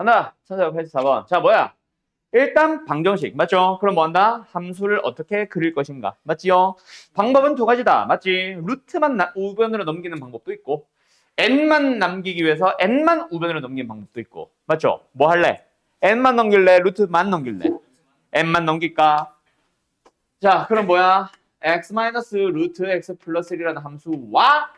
간다. 1484번. 자, 뭐야? 일단 방정식. 맞죠? 그럼 뭐 한다? 함수를 어떻게 그릴 것인가. 맞지요? 방법은 두 가지다. 맞지? 루트만 우변으로 넘기는 방법도 있고 n만 남기기 위해서 n만 우변으로 넘기는 방법도 있고. 맞죠? 뭐 할래? n만 넘길래? 루트만 넘길래? n만 넘길까? 자, 그럼 뭐야? x 마이너스 루트 x 플러스 1이라는 함수와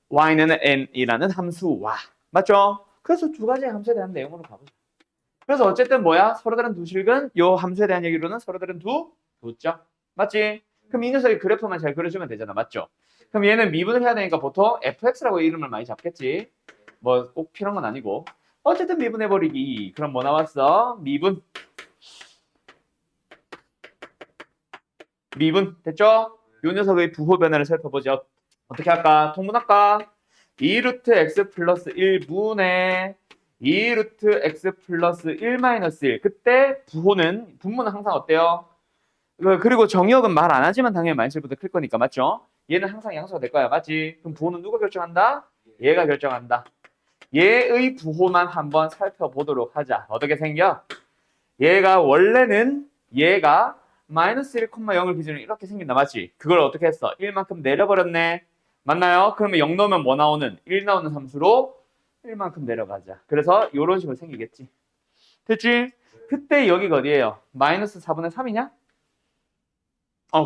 y는 n이라는 함수와. 맞죠? 그래서 두 가지 함수에 대한 내용으로 가보자. 그래서 어쨌든 뭐야? 서로 다른 두 식은 요 함수에 대한 얘기로는 서로 다른 두점. 맞지? 그럼 이 녀석의 그래프만 잘 그려주면 되잖아. 맞죠? 그럼 얘는 미분을 해야 되니까 보통 fx라고 이름을 많이 잡겠지. 뭐 꼭 필요한 건 아니고. 어쨌든 미분해버리기. 그럼 뭐 나왔어? 미분. 미분. 됐죠? 요 녀석의 부호 변화를 살펴보죠. 어떻게 할까? 통분할까? 2루트 x 플러스 1분의 2루트 x 플러스 1 마이너스 1. 그때 부호는, 분모는 항상 어때요? 그리고 정의역은 말 안 하지만 당연히 마이너스보다 클 거니까. 맞죠? 얘는 항상 양수가 될 거야. 맞지? 그럼 부호는 누가 결정한다? 얘가 결정한다. 얘의 부호만 한번 살펴보도록 하자. 어떻게 생겨? 얘가 원래는 얘가 마이너스 1,0을 기준으로 이렇게 생긴다. 맞지? 그걸 어떻게 했어? 1만큼 내려버렸네. 맞나요? 그러면 0 넣으면 뭐 나오는? 1 나오는 함수로 1만큼 내려가자. 그래서 이런 식으로 생기겠지. 됐지? 그때 여기가 어디예요? 마이너스 4분의 3이냐?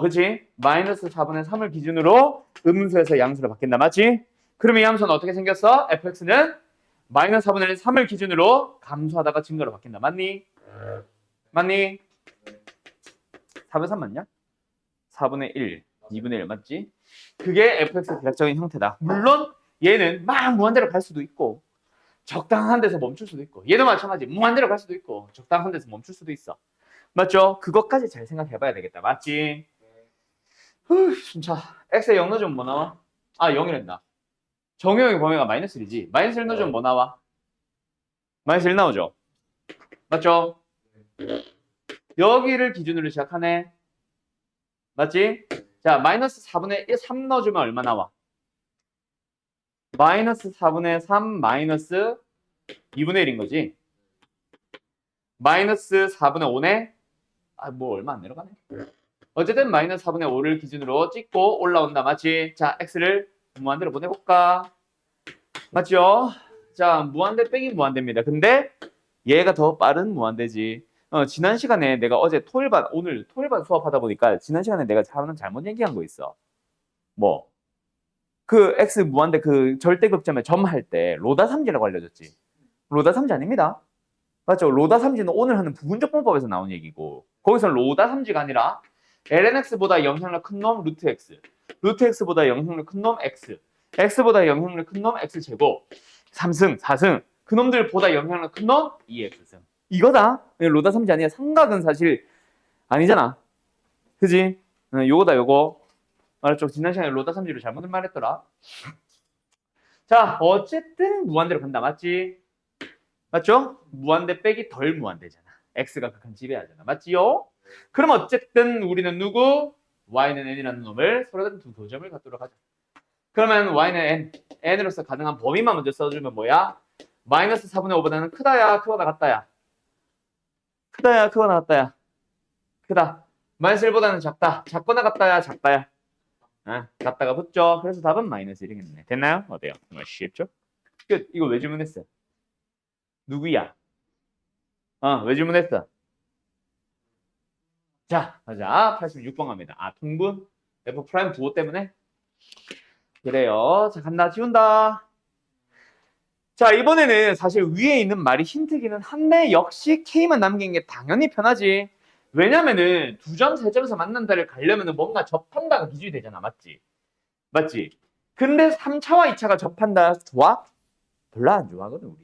그치? 마이너스 4분의 3을 기준으로 음수에서 양수로 바뀐다. 맞지? 그러면 이 함수는 어떻게 생겼어? fx는 마이너스 4분의 3을 기준으로 감소하다가 증가로 바뀐다. 맞니? 맞니? 4분의 3 맞냐? 4분의 1, 2분의 1 맞지? 그게 fx의 대략적인 형태다. 물론 얘는 막 무한대로 갈 수도 있고 적당한 데서 멈출 수도 있고 얘도 마찬가지 무한대로 갈 수도 있고 적당한 데서 멈출 수도 있어. 맞죠? 그것까지 잘 생각해봐야 되겠다. 맞지? 진짜 x에 0 넣어주면 뭐 나와? 0이란다. 정의역의 범위가 마이너스 1이지. 마이너스 1 넣어주면 뭐 나와? 마이너스 1 나오죠? 맞죠? 여기를 기준으로 시작하네. 맞지? 자, 마이너스 4분의 1, 3 넣어주면 얼마 나와? 마이너스 4분의 3 마이너스 2분의 1인 거지. 마이너스 4분의 5네? 뭐 얼마 안 내려가네. 어쨌든 마이너스 4분의 5를 기준으로 찍고 올라온다. 맞지? 자, x를 무한대로 보내볼까? 맞죠? 자, 무한대 빼기 무한대입니다. 근데 얘가 더 빠른 무한대지. 지난 시간에 내가 어제 토일반, 오늘 토일반 수업하다 보니까 지난 시간에 내가 잘못 얘기한 거 있어. 뭐? 그 x 무한대 그 절대극점에 점할 때 로다 삼지라고 알려줬지. 로다 삼지 아닙니다. 맞죠? 로다 삼지는 오늘 하는 부분적 분법에서 나온 얘기고 거기서 로다 삼지가 아니라 lnx보다 영향력 큰 놈 루트 x, 루트 x보다 영향력 큰 놈 x, x보다 영향력 큰 놈 x제곱, 3승, 4승 그 놈들보다 영향력 큰 놈 2x승. 이거다. 로다 삼지 아니야. 삼각은 사실 아니잖아. 그지? 요거다 요거. 알았죠? 지난 시간에 로다 삼지를 잘못 말했더라. 자, 어쨌든 무한대로 간다. 맞지? 맞죠? 무한대 빼기 덜 무한대잖아. x가 극한 지배하잖아. 맞지요? 그럼 어쨌든 우리는 누구? y는 n이라는 놈을 서로 다른 두 교점을 갖도록 하자. 그러면 y는 n, n으로서 가능한 범위만 먼저 써주면 뭐야? 마이너스 4분의 5보다는 크다야, 크거나 같다야? 크다야, 크거나 같다야? 크다. 마이너스 1보다는 작다. 작거나 같다야, 작다야? 같다가 붙죠. 그래서 답은 마이너스 1이겠네. 됐나요? 어때요? 정말 쉽죠? 끝. 이거 왜 질문했어? 누구야? 왜 질문했어? 자, 가자. 86번 갑니다. 통분? F 프라임 부호 때문에? 그래요. 자, 간다. 지운다. 자, 이번에는 사실 위에 있는 말이 힌트기는 한데 역시 K만 남긴 게 당연히 편하지. 왜냐면은 2점, 3점에서 만난다를 가려면은 뭔가 접한다가 기준이 되잖아. 맞지? 맞지? 근데 3차와 2차가 접한다 좋아? 별로 안 좋아하거든, 우리.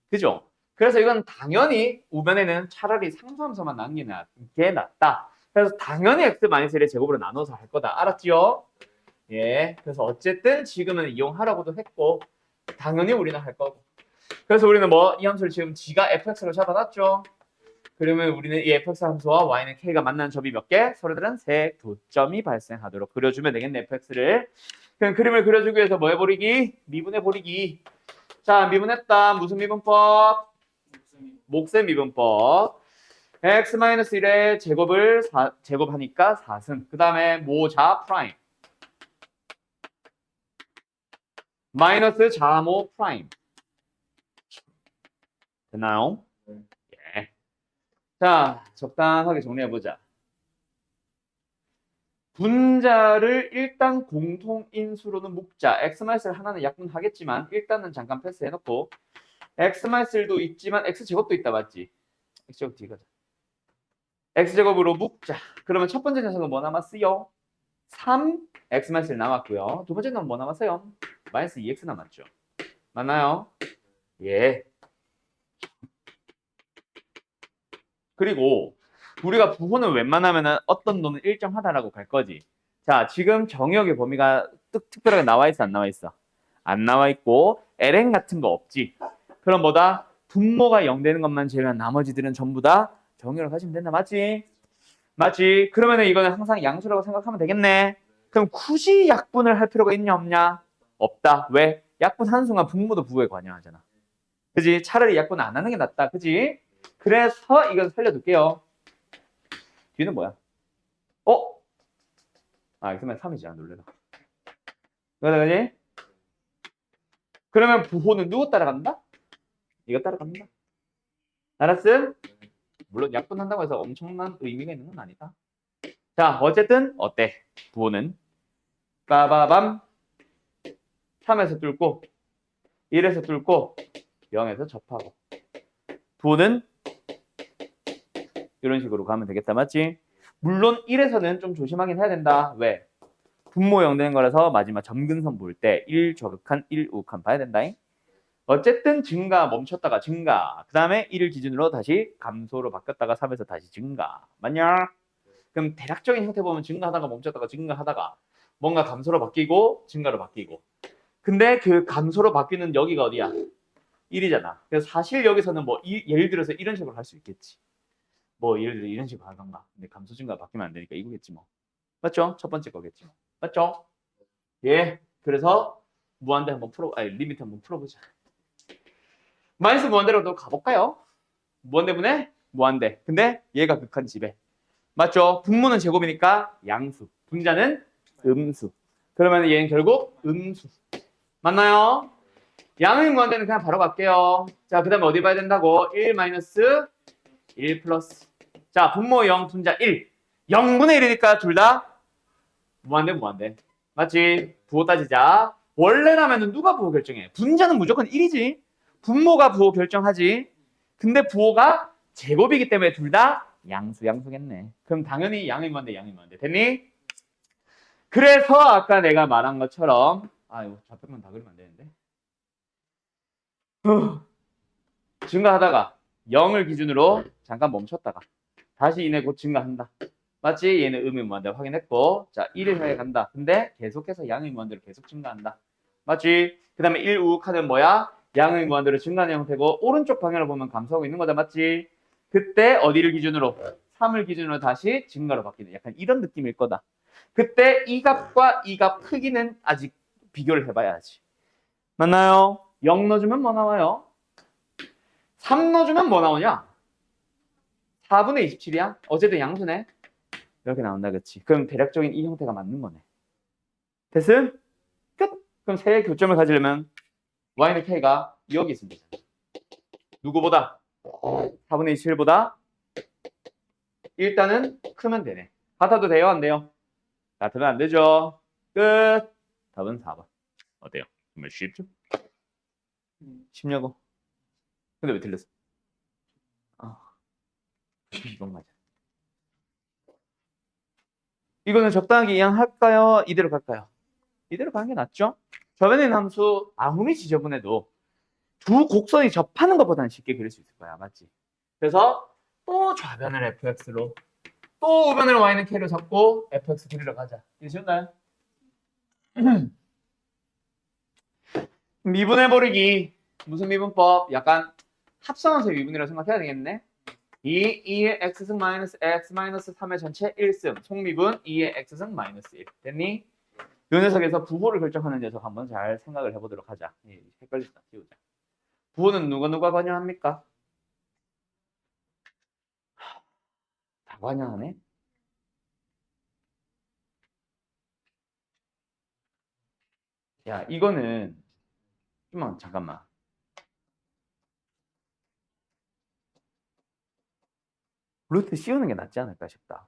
그죠? 그래서 이건 당연히 우변에는 차라리 상수함수만 남기는 게 낫다. 그래서 당연히 x-1의 제곱으로 나눠서 할 거다. 알았지요? 예. 그래서 어쨌든 지금은 이용하라고도 했고 당연히 우리는 할 거고. 그래서 우리는 이 함수를 지금 g가 fx로 잡아놨죠. 그러면 우리는 이 fx 함수와 y는 k가 만나는 점이 몇 개? 서로들은 세 교점이 발생하도록 그려주면 되겠네, fx를. 그럼 그림을 그려주기 위해서 뭐 해버리기? 미분해버리기. 자, 미분했다. 무슨 미분법? 목세 미분법. x-1의 제곱을 제곱하니까 4승. 그 다음에 모자 프라임. 마이너스 자모 프라임. 됐나요? 예. 자, 적당하게 정리해보자. 분자를 일단 공통인수로는 묶자. x마이너스 하나는 약분하겠지만 일단은 잠깐 패스해놓고 x마이너스도 있지만 x제곱도 있다 맞지? x제곱 뒤에 가자. x제곱으로 묶자. 그러면 첫 번째 녀석은 뭐 남았어요? 3 x-1 남았고요. 두 번째 놈은 뭐 남았어요? 마이너스 2x 남았죠. 맞나요? 예. 그리고 우리가 부호는 웬만하면 어떤 놈은 일정하다라고 갈 거지. 자, 지금 정의역의 범위가 특별하게 나와 있어, 안 나와 있어? 안 나와 있고 ln 같은 거 없지. 그럼 뭐다? 분모가 0 되는 것만 제외한 나머지들은 전부 다 정의를 가지면 된다. 맞지? 맞지? 그러면 이거는 항상 양수라고 생각하면 되겠네. 그럼 굳이 약분을 할 필요가 있냐 없냐? 없다. 왜? 약분하는 순간 분모도 부호에 관여하잖아. 그지? 차라리 약분 안 하는 게 낫다. 그지? 그래서 이건 살려둘게요. 뒤는 뭐야? 있으면 3이지. 안 놀래라. 그지? 그러면 부호는 누구 따라간다? 이거 따라간다. 알았음? 물론 약분한다고 해서 엄청난 의미가 있는 건 아니다. 자, 어쨌든 어때? 부호는 빠바밤 3에서 뚫고 1에서 뚫고 0에서 접하고 부호는 이런 식으로 가면 되겠다. 맞지? 물론 1에서는 좀 조심하긴 해야 된다. 왜? 분모 0 되는 거라서 마지막 점근선 볼 때 1 좌극한 1 우극한 봐야 된다. 어쨌든 증가 멈췄다가 증가 그 다음에 1을 기준으로 다시 감소로 바뀌었다가 3에서 다시 증가. 맞냐? 그럼 대략적인 형태 보면 증가하다가 멈췄다가 증가하다가 뭔가 감소로 바뀌고 증가로 바뀌고 근데 그 감소로 바뀌는 여기가 어디야? 1이잖아. 그래서 사실 여기서는 뭐 예를 들어서 이런 식으로 할 수 있겠지. 뭐 예를 들어 이런 식으로 하던가. 근데 감소 증가가 바뀌면 안 되니까 이거겠지 뭐. 맞죠? 첫 번째 거겠지 뭐. 맞죠? 예. 그래서 무한대 한번 리미트 한번 풀어보자. 마이너스 무한대로 또 가볼까요? 무한대분의 무한대. 근데 얘가 극한 지배. 맞죠? 분모는 제곱이니까 양수. 분자는 음수. 그러면 얘는 결국 음수. 맞나요? 양의 무한대는 그냥 바로 갈게요. 자, 그 다음에 어디 봐야 된다고? 1 마이너스 1 플러스. 자, 분모 0, 분자 1. 0분의 1이니까 둘 다 무한대, 무한대. 맞지? 부호 따지자. 원래라면 누가 부호 결정해? 분자는 무조건 1이지. 분모가 부호 결정하지. 근데 부호가 제곱이기 때문에 둘 다 양수겠네. 그럼 당연히 양의 무한대, 양의 무한대. 됐니? 그래서 아까 내가 말한 것처럼 이거 좌표만 다 그리면 안 되는데. 증가하다가 0을 기준으로 잠깐 멈췄다가 다시 이내 곧 증가한다. 맞지? 얘는 음의 무한대를 확인했고 자 1을 향해 간다. 근데 계속해서 양의 무한대로 계속 증가한다. 맞지? 그 다음에 1 우극하는 뭐야? 양의 무한대로 증가하는 형태고 오른쪽 방향을 보면 감소하고 있는 거다. 맞지? 그때 어디를 기준으로? 3을 기준으로 다시 증가로 바뀌는 약간 이런 느낌일 거다. 그때 이 값과 이 값 크기는 아직 비교를 해봐야지. 맞나요? 0 넣어주면 뭐 나와요? 3 넣어주면 뭐 나오냐? 4분의 27이야? 어쨌든 양수네. 이렇게 나온다, 그치? 그럼 대략적인 이 형태가 맞는 거네. 됐음? 끝! 그럼 세 교점을 가지려면 y는 k가 여기 있으면 되잖아. 누구보다? 4분의 27보다 일단은 크면 되네. 같아도 돼요? 안 돼요? 같으면 안 되죠. 끝! 답은 4번. 어때요? 정말 쉽죠? 쉽냐고? 근데 왜 틀렸어? 이건 맞아. 이거는 적당하게 이해할까요? 이대로 갈까요? 이대로 가는 게 낫죠? 접해낸 함수 아무리 지저분해도 두 곡선이 접하는 것보다는 쉽게 그릴 수 있을 거야. 맞지? 그래서 또 좌변을 fx로 또 우변을 y는 k로 잡고 fx 그리러 가자. 이게 쉬운가요? 미분해버리기. 무슨 미분법? 약간 합성함수의 미분이라고 생각해야 되겠네. 2의 x승 마이너스 x 마이너스 3의 전체 1승 속미분 2의 x승 마이너스 1 됐니? 이 녀석에서 부호를 결정하는 녀석 한번 잘 생각을 해보도록 하자. 헷갈리다 띄우자. 부호는 누가 관여합니까? 완연하네. 야, 이거는 좀만 잠깐만. 루트 씌우는 게 낫지 않을까 싶다.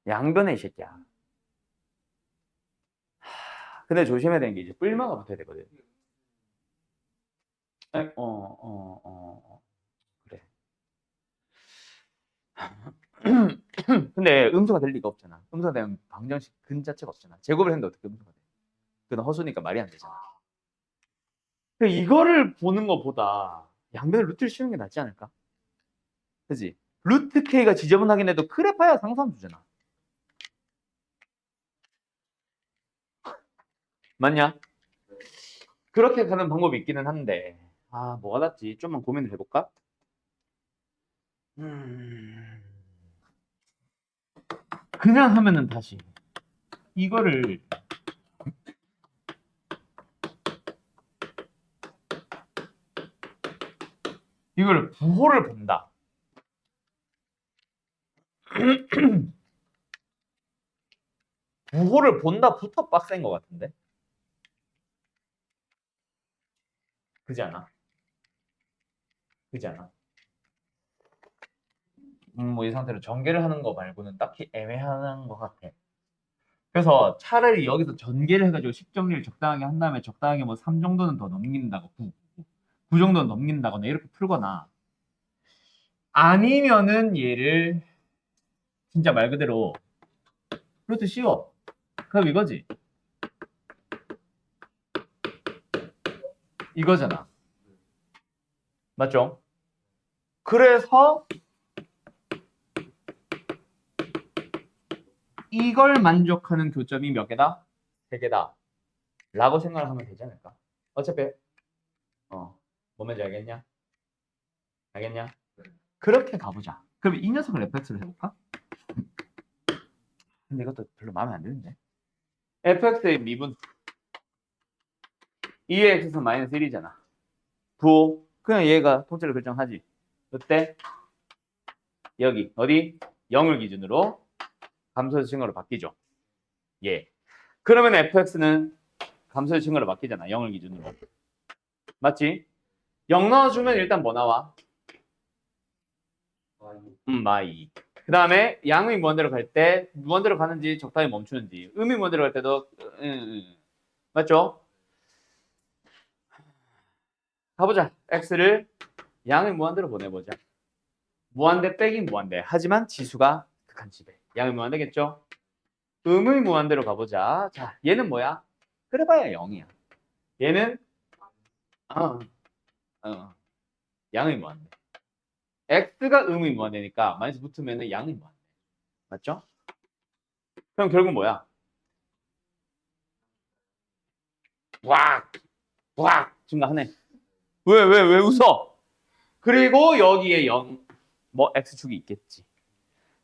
양변에 이 새끼야. 근데 조심해야 되는 게 이제 뿔마가 붙어야 되거든. 그래. 근데 음수가 될 리가 없잖아. 음수가 되면 방정식 근 자체가 없잖아. 제곱을 했는데 어떻게 음수가 돼? 그건 허수니까 말이 안 되잖아. 그러니까 이거를 보는 것보다 양변에 루트를 씌우는 게 낫지 않을까? 그지? 루트 K가 지저분하긴 해도 그래봐야 상수함수잖아. 맞냐? 그렇게 가는 방법이 있기는 한데 뭐가 낫지? 좀만 고민을 해볼까? 그냥 하면은 다시 이거를 부호를 본다. 부호를 본다부터 빡센 것 같은데? 그지 않아? 그지 않아? 뭐 이 상태로 전개를 하는 거 말고는 딱히 애매한 것 같아. 그래서 차라리 여기서 전개를 해가지고 식 정리를 적당하게 한 다음에 적당하게 뭐 3 정도는 더 넘긴다고 9 정도는 넘긴다거나 이렇게 풀거나 아니면은 얘를 진짜 말 그대로 루트 씌워. 그럼 이거지. 이거잖아. 맞죠? 그래서 이걸 만족하는 교점이 몇 개다? 3개다. 라고 생각을 하면 되지 않을까? 어차피 뭔 말인지 알겠냐? 알겠냐? 그렇게 가보자. 그럼 이 녀석을 fx로 해볼까? 근데 이것도 별로 마음에 안 드는데. fx의 미분 2의 x는 마이너스 1이잖아. 부호. 그냥 얘가 통째로 결정하지. 그때 여기 어디? 0을 기준으로 감소의 증거로 바뀌죠. 예. 그러면 fx는 감소의 증거로 바뀌잖아. 0을 기준으로. 맞지? 0 넣어주면 일단 뭐 나와? 마이. 그 다음에 양의 무한대로 갈 때 무한대로 가는지 적당히 멈추는지 음이 무한대로 갈 때도 맞죠? 가보자. x를 양의 무한대로 보내보자. 무한대 빼긴 무한대. 하지만 지수가 극한 지배. 양의 무한대겠죠? 음의 무한대로 가보자. 자, 얘는 뭐야? 그래봐야 0이야. 얘는 어, 양의 무한대. x가 음의 무한대니까 마이너스 붙으면 양의 무한대. 맞죠? 그럼 결국 뭐야? 왁 증가하네. 왜 웃어? 그리고 여기에 0, 뭐 x축이 있겠지.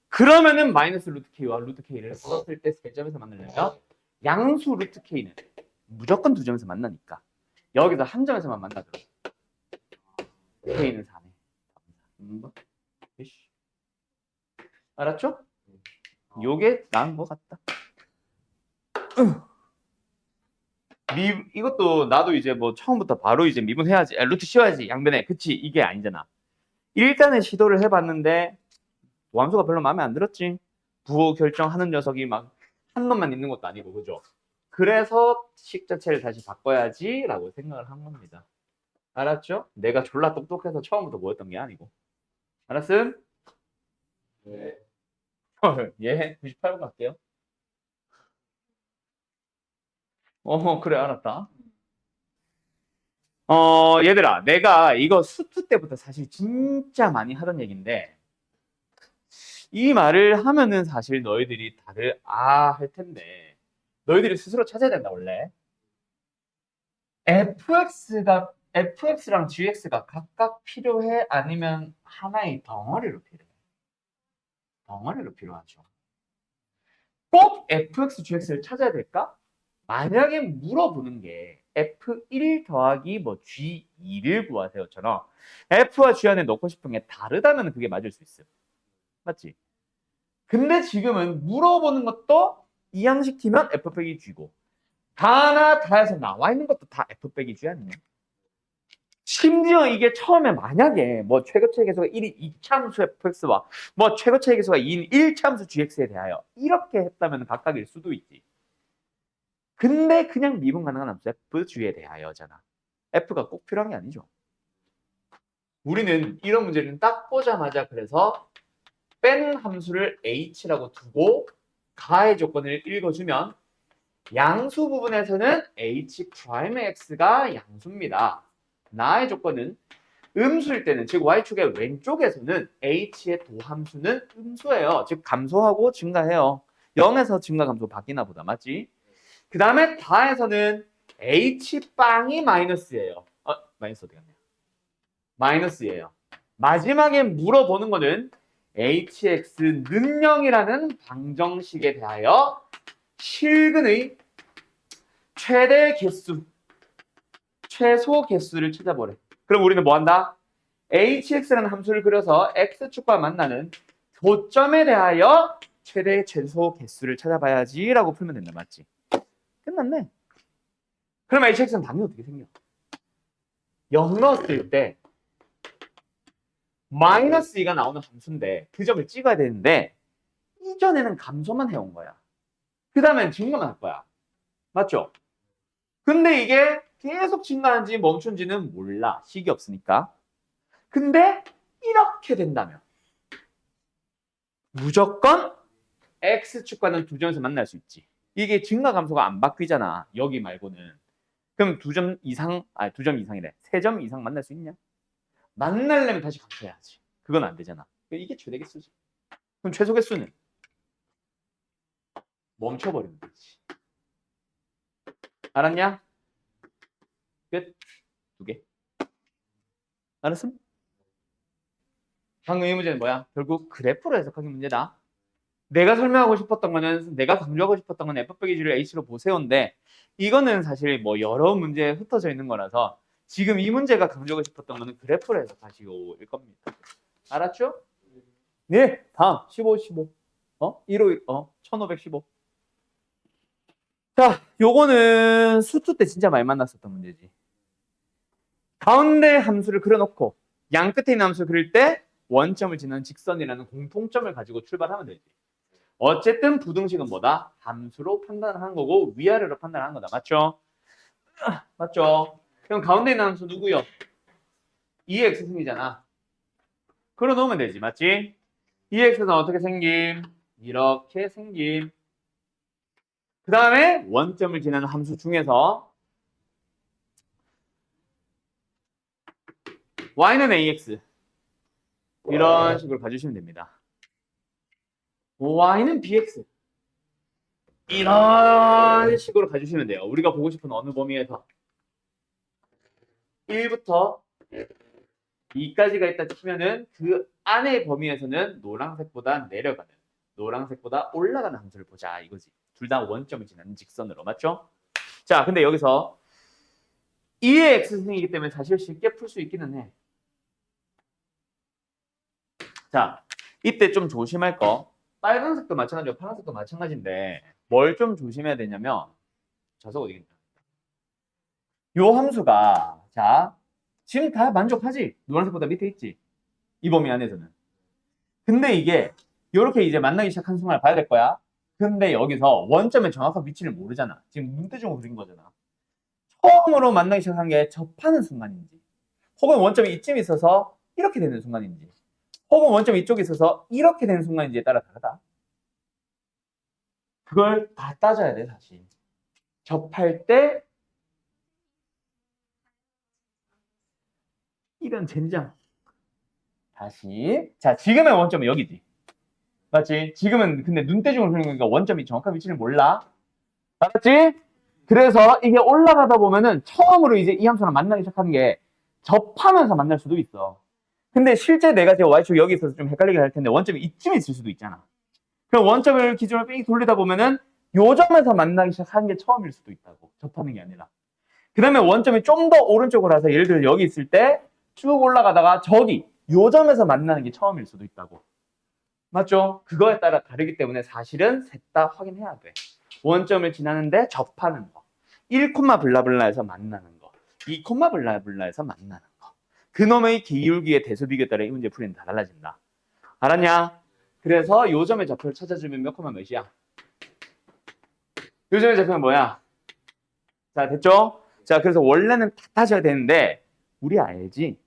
그러면은 마이너스 루트 k와 루트 k를 썼을 때 세 점에서 만나려면 양수 루트 k는 무조건 2점에서 만나니까 여기서 한 점에서만 만나더라고. k는 4네. 알았죠? 요게 나은 것 같다. 이것도 나도 이제 뭐 처음부터 바로 이제 미분해야지, 루트 씌워야지 양변에. 그치? 이게 아니잖아. 일단은 시도를 해봤는데 함수가 별로 마음에 안 들었지. 부호 결정하는 녀석이 막 한 놈만 있는 것도 아니고, 그죠? 그래서 식 자체를 다시 바꿔야지라고 생각을 한 겁니다. 알았죠? 내가 졸라 똑똑해서 처음부터 뭐였던 게 아니고. 알았음? 네. 예, 98번 갈게요. 그래, 알았다. 얘들아, 내가 이거 수투 때부터 사실 진짜 많이 하던 얘기인데, 이 말을 하면은 사실 너희들이 다들 할 텐데, 너희들이 스스로 찾아야 된다, 원래. fx랑 gx가 각각 필요해? 아니면 하나의 덩어리로 필요해? 덩어리로 필요하죠. 꼭 fx, gx를 찾아야 될까? 만약에 물어보는 게 F1 더하기 뭐 G2를 구하세요처럼 F와 G 안에 넣고 싶은 게 다르다면 그게 맞을 수 있어요. 맞지? 근데 지금은 물어보는 것도 이항시키면 F 빼기 G고 다나 다에서 나와 있는 것도 다 F 빼기 G 아니에요? 심지어 이게 처음에 만약에 뭐 최고차의 계수가 1인 2차함수 fx와 뭐 최고차의 계수가 2인 1차함수 gx에 대하여 이렇게 했다면 각각일 수도 있지. 근데 그냥 미분 가능한 함수 f, g에 대하여잖아. f가 꼭 필요한 게 아니죠. 우리는 이런 문제는 딱 보자마자 그래서 뺀 함수를 h라고 두고 가의 조건을 읽어주면 양수 부분에서는 h'(x가) 양수입니다. 나의 조건은 음수일 때는 즉 y축의 왼쪽에서는 h의 도함수는 음수예요. 즉 감소하고 증가해요. 0에서 증가 감소 바뀌나 보다. 맞지? 그 다음에 다에서는 h빵이 마이너스예요. 마이너스 어디 갔냐? 마이너스예요. 마지막에 물어보는 거는 hx는 0이라는 방정식에 대하여 실근의 최대 개수, 최소 개수를 찾아보래. 그럼 우리는 뭐 한다? hx라는 함수를 그려서 x축과 만나는 교점에 대하여 최대 최소 개수를 찾아봐야지 라고 풀면 된다. 맞지? 끝났네. 그럼 hx는 당연히 어떻게 생겨? 0 넣었을 때 마이너스 2가 나오는 함수인데 그 점을 찍어야 되는데 이전에는 감소만 해온 거야. 그 다음엔 증가만 할 거야. 맞죠? 근데 이게 계속 증가하는지 멈춘지는 몰라. 식이 없으니까. 근데 이렇게 된다면 무조건 x축과는 두 점에서 만날 수 있지. 이게 증가 감소가 안 바뀌잖아. 여기 말고는. 그럼 두 점 이상, 두 점 이상이래. 세 점 이상 만날 수 있냐? 만나려면 다시 감소해야지. 그건 안 되잖아. 이게 최대 개수지. 그럼 최소 개수는 멈춰버리면 되지. 알았냐? 끝. 2개. 알았음? 방금 이 문제는 뭐야? 결국 그래프로 해석하기 문제다. 내가 설명하고 싶었던 거는, 내가 강조하고 싶었던 건 f 빼기 g를 h로 보세요인데 이거는 사실 뭐 여러 문제에 흩어져 있는 거라서 지금 이 문제가 강조하고 싶었던 거는 그래프로 해석하시고일 겁니다. 알았죠? 네, 다음 15, 15. 1호, 1515. 자, 요거는 수투 때 진짜 많이 만났었던 문제지. 가운데 함수를 그려놓고 양 끝에 있는 함수를 그릴 때 원점을 지나는 직선이라는 공통점을 가지고 출발하면 되지. 어쨌든 부등식은 뭐다? 함수로 판단하는 거고 위아래로 판단하는 거다. 맞죠? 맞죠? 그럼 가운데 있는 함수 누구요? 2x 생기잖아. 그려 놓으면 되지. 맞지? 2x는 어떻게 생김? 이렇게 생김. 그 다음에 원점을 지나는 함수 중에서 y는 ax 이런 식으로 가주시면 됩니다. y는 bx 이런 식으로 가주시면 돼요. 우리가 보고 싶은 어느 범위에서 1부터 2까지가 있다 치면은 그 안의 범위에서는 노란색보다 내려가는, 노란색보다 올라가는 함수를 보자 이거지. 둘 다 원점을 지나는 직선으로. 맞죠? 자, 근데 여기서 2의 x승이기 때문에 사실 쉽게 풀 수 있기는 해. 자, 이때 좀 조심할 거. 빨간색도 마찬가지고 파란색도 마찬가지인데 뭘 좀 조심해야 되냐면 저서 어디겠냐. 요 함수가 자 지금 다 만족하지? 노란색보다 밑에 있지? 이 범위 안에서는. 근데 이게 이렇게 이제 만나기 시작한 순간을 봐야 될 거야. 근데 여기서 원점의 정확한 위치를 모르잖아. 지금 눈대중으로 그린 거잖아. 처음으로 만나기 시작한 게 접하는 순간인지 혹은 원점이 이쯤에 있어서 이렇게 되는 순간인지 혹은 원점이 이쪽에 있어서 이렇게 되는 순간인지에 따라 다르다. 그걸 다 따져야 돼. 다시 접할 때 이런 젠장. 다시 자 지금의 원점은 여기지. 맞지? 지금은 근데 눈대중으로 그리는 거니까 원점이 정확한 위치를 몰라. 알았지? 그래서 이게 올라가다 보면은 처음으로 이제 이 함수랑 만나기 시작하는 게 접하면서 만날 수도 있어. 근데 실제 내가 지금 y축 여기 있어서 좀 헷갈리게 할 텐데 원점이 이쯤에 있을 수도 있잖아. 그럼 원점을 기준으로 삑 돌리다 보면은 요 점에서 만나기 시작하는 게 처음일 수도 있다고. 접하는 게 아니라. 그 다음에 원점이 좀 더 오른쪽으로 와서 예를 들어 여기 있을 때 쭉 올라가다가 저기 요 점에서 만나는 게 처음일 수도 있다고. 맞죠? 그거에 따라 다르기 때문에 사실은 셋 다 확인해야 돼. 원점을 지나는데 접하는 거. 1, 블라블라에서 만나는 거. 2, 블라블라에서 만나는 거. 그놈의 기울기의 대수 비교에 따라 이 문제 풀이는 다 달라진다. 알았냐? 그래서 요 점의 좌표를 찾아주면 몇 콤마 몇이야? 요 점의 좌표는 뭐야? 자, 됐죠? 자, 그래서 원래는 다 따져야 되는데 우리 알지?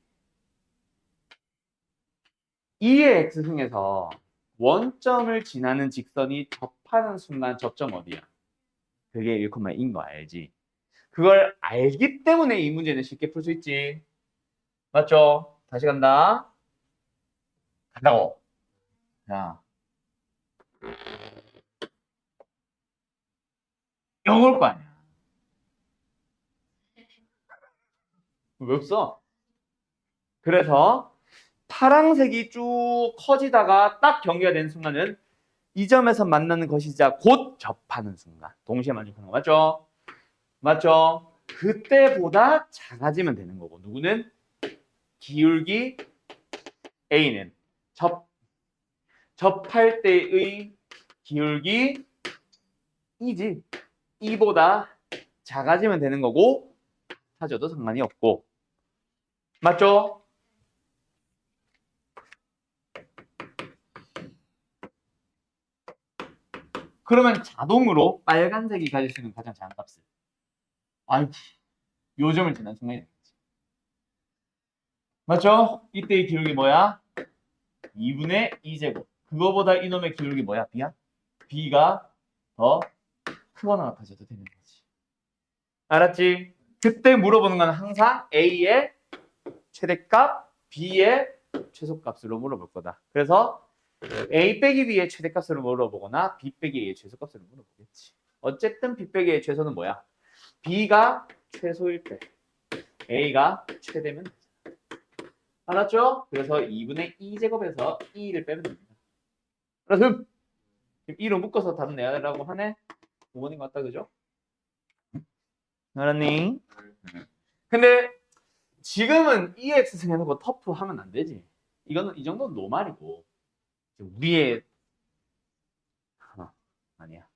2의 x승에서 원점을 지나는 직선이 접하는 순간 접점 어디야? 그게 1,2인 거 알지? 그걸 알기 때문에 이 문제는 쉽게 풀 수 있지. 맞죠? 다시 간다. 간다고. 자. 영어일 거 아니야. 왜 없어? 그래서 파란색이 쭉 커지다가 딱 경계가 되는 순간은 이 점에서 만나는 것이자 곧 접하는 순간. 동시에 만족하는 거 맞죠? 맞죠? 그때보다 작아지면 되는 거고. 누구는? 기울기 A는 접할 때의 기울기 E지. E보다 작아지면 되는 거고 사줘도 상관이 없고. 맞죠? 그러면 자동으로 빨간색이 가질 수 있는 가장 작은 값을 아이고 요 점을 지난 순간이 되겠지. 맞죠? 이때의 기울기 뭐야? 2분의 2제곱. 그거보다 이놈의 기울기 뭐야? B야? B가 더 크거나 같아져도 되는 거지. 알았지? 그때 물어보는 건 항상 A의 최대값, B의 최소값으로 물어볼 거다. 그래서 A 빼기 B의 최대값으로 물어보거나 B 빼기 A의 최소값으로 물어보겠지. 어쨌든 B 빼기 A의 최소는 뭐야? B가 최소일 때 A가 최대면 되잖아. 알았죠? 그래서 2분의 2제곱에서 2를 빼면 됩니다. 알았음? 2로 묶어서 답 내라고 하네? 5번인 것 같다, 그죠? 알았니? 근데 지금은 EX 생겨놓고 터프 하면 안 되지. 이거는 이 정도는 노말이고 우리의 아니야.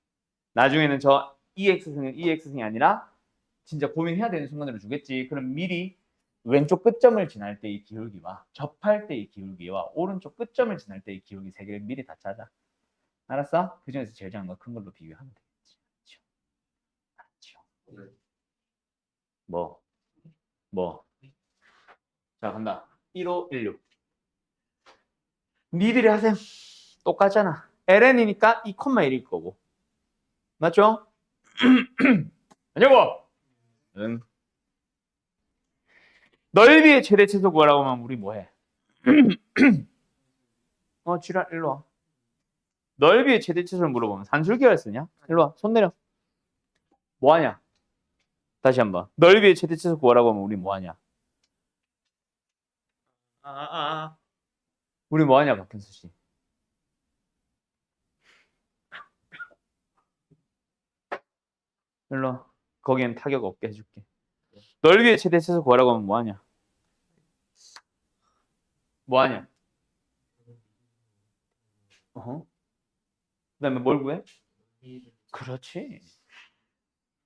나중에는 저 EX승이 아니라 진짜 고민해야 되는 순간으로 주겠지. 그럼 미리 왼쪽 끝점을 지날 때의 기울기와 접할 때의 기울기와 오른쪽 끝점을 지날 때의 기울기 세 개를 미리 다 찾아. 알았어? 그 중에서 제일 작은 거 큰 걸로 비교하면 되겠지. 알았죠? 뭐? 자, 간다. 1516. 니들이 하셈. 똑같잖아. ln이니까 2,1일 거고. 맞죠? 아니고. 응. 넓이의 최대 최소 구하라고 하면 우리 뭐해? 지랄 일로 와. 넓이의 최대 최소를 물어보면 산술기가 쓰냐? 일로 와. 손 내려. 뭐 하냐? 다시 한번. 넓이의 최대 최소 구하라고 하면 우리 뭐 하냐? 우리 뭐 하냐, 박현수 씨? 일로 와. 거기엔 타격 없게 해줄게. 넓이의 최대 최소 구하라고 하면 뭐 하냐? 뭐 하냐? 그다음에 뭘 구해? 그렇지.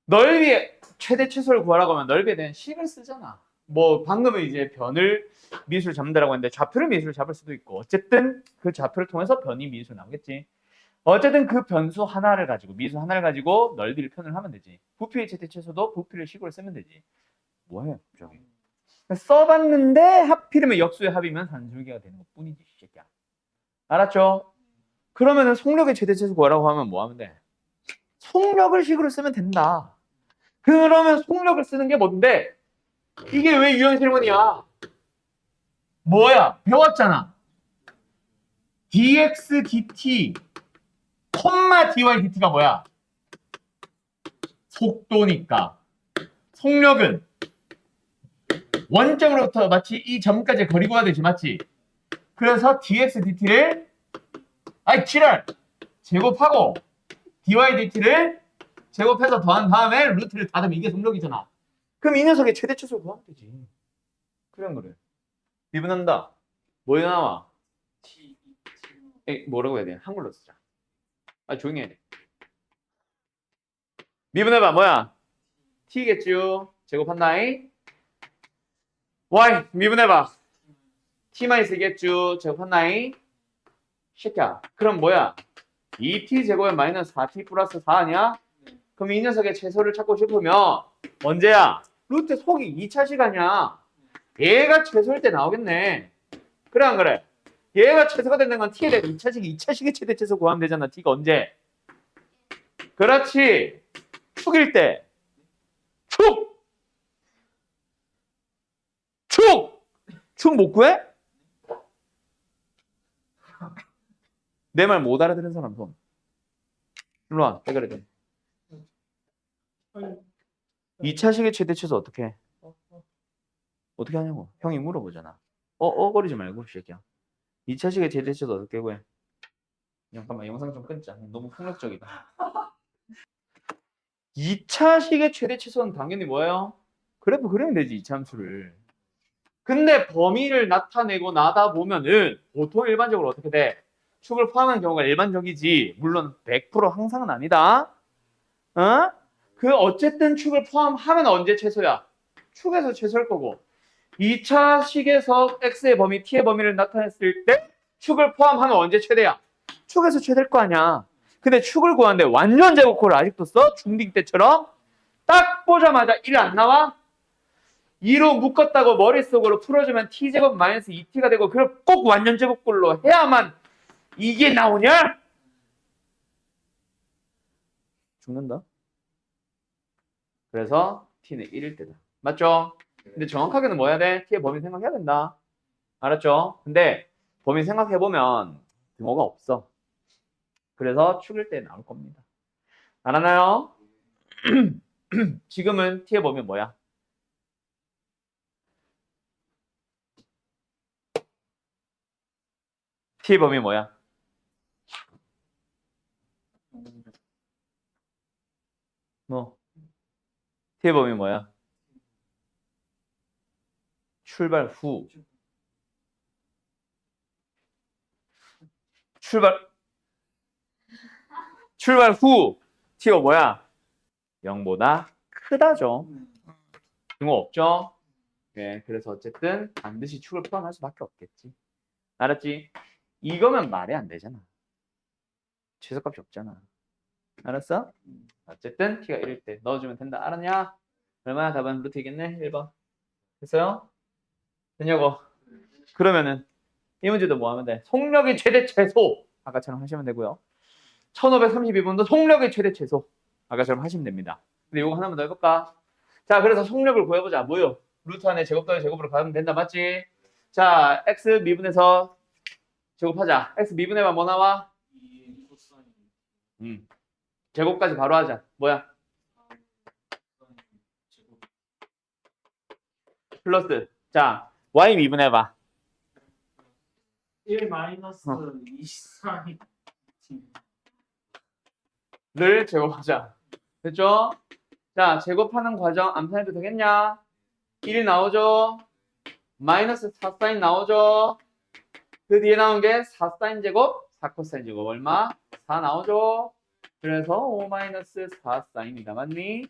넓이의 최대 최소를 구하라고 하면 넓이에 대한 식을 쓰잖아. 뭐 방금은 이제 변을 미수를 잡는다라고 했는데 좌표를 미수를 잡을 수도 있고 어쨌든 그 좌표를 통해서 변이 미수로 나오겠지. 어쨌든 그 변수 하나를 가지고 미수 하나를 가지고 넓이를 표현을 하면 되지. 부피의 최대 최소도 부피를 식으로 쓰면 되지. 뭐해 저기. 써봤는데 하필이면 역수의 합이면 산술기가 되는 것 뿐이지 이 새끼야. 알았죠? 그러면은 속력의 최대 최소 구하라고 하면 뭐 하면 돼? 속력을 식으로 쓰면 된다. 그러면 속력을 쓰는 게 뭔데? 이게 왜 유형 질문이야? 뭐야? 배웠잖아. dx dt, dy dt가 뭐야? 속도니까. 속력은 원점으로부터 마치 이 점까지 거리 구해야 되지, 맞지? 그래서 dx dt를 지랄! 제곱하고 dy dt를 제곱해서 더한 다음에 루트를 닫으면 이게 속력이잖아. 그럼 이 녀석의 최대 최소 구하면 되지. 그래. 미분한다. 뭐 나와? 뭐라고 해야 돼? 한글로 쓰자. 조용히 해야 돼. 미분해봐. 뭐야? t겠죠. 제곱한다잉. y 미분해봐. t-겠죠. 제곱한다잉. 새끼야. 그럼 뭐야? 2t 제곱에 마이너스 4t 플러스 4 아니야? 그럼 이 녀석의 최소를 찾고 싶으면 언제야? 루트 속이 2차 시간이야. 얘가 최소일 때 나오겠네. 그래 안 그래? 얘가 최소가 된다는 건 t에 대해 2차식의 최대 최소 구하면 되잖아. t가 언제? 그렇지. 축일 때. 축! 축 못 구해? 내 말 못 알아들은 사람 손. 일로 와. 왜 그래? 2차식의 최대 최소 어떻게 해? 어떻게 하냐고. 형이 물어보잖아. 거리지 말고 새끼야. 2차식의 최대 최소 어떻게 구해? 잠깐만 영상 좀 끊자. 너무 폭력적이다. 2차식의 최대 최소는 당연히 뭐예요? 그래프 그리면 되지. 2차 함수를. 근데 범위를 나타내고 나다 보면은 보통 일반적으로 어떻게 돼? 축을 포함하는 경우가 일반적이지. 물론 100% 항상은 아니다. 어? 어쨌든 축을 포함하면 언제 최소야? 축에서 최소일 거고. 2차 식에서 x의 범위, t의 범위를 나타냈을 때 축을 포함하면 언제 최대야? 축에서 최대일 거 아니야. 근데 축을 구하는데 완전 제곱꼴을 아직도 써? 중딩 때처럼? 딱 보자마자 1 안 나와? 2로 묶었다고 머릿속으로 풀어주면 t제곱 마이너스 2t가 되고 그걸 꼭 완전 제곱꼴로 해야만 이게 나오냐? 죽는다. 그래서 t는 1일 때다. 맞죠? 근데 정확하게는 뭐 해야 돼? t의 범위 생각해야 된다. 알았죠? 근데 범위 생각해보면 등호가 없어. 그래서 축일 때 나올 겁니다. 알았나요? 지금은 t의 범위 뭐야? t의 범위 뭐야? t의 범위 뭐야? 출발 후. 출발 후 t가 뭐야? 0보다 크다죠. 등호 없죠? 네, 그래서 어쨌든 반드시 축을 포함할 수밖에 없겠지. 알았지? 이거면 말이 안 되잖아. 최소값이 없잖아. 알았어? 어쨌든 t가 1일 때 넣어주면 된다. 알았냐? 얼마나 답은 루트이겠네? 1번. 됐어요? 됐냐고? 그러면은 이 문제도 뭐 하면 돼? 속력의 최대 최소 아까처럼 하시면 되고요. 1532번도 속력의 최대 최소 아까처럼 하시면 됩니다. 근데 이거 하나만 더 해볼까? 자, 그래서 속력을 구해보자. 뭐요? 루트 안에 제곱 더하기 제곱으로 가면 된다. 맞지? 자, x 미분해서 제곱하자. x 미분해봐 뭐 나와? 제곱까지 바로 하자. 뭐야? 플러스. 자, y 미분해봐. 1 마이너스 24. 를 제곱하자. 됐죠? 자, 제곱하는 과정 암산해도 되겠냐? 1 나오죠? 마이너스 4사인 나오죠? 그 뒤에 나온 게 4사인 제곱, 4코사인 제곱 얼마? 4 나오죠? 그래서 5 마이너스 4사인이다. 맞니?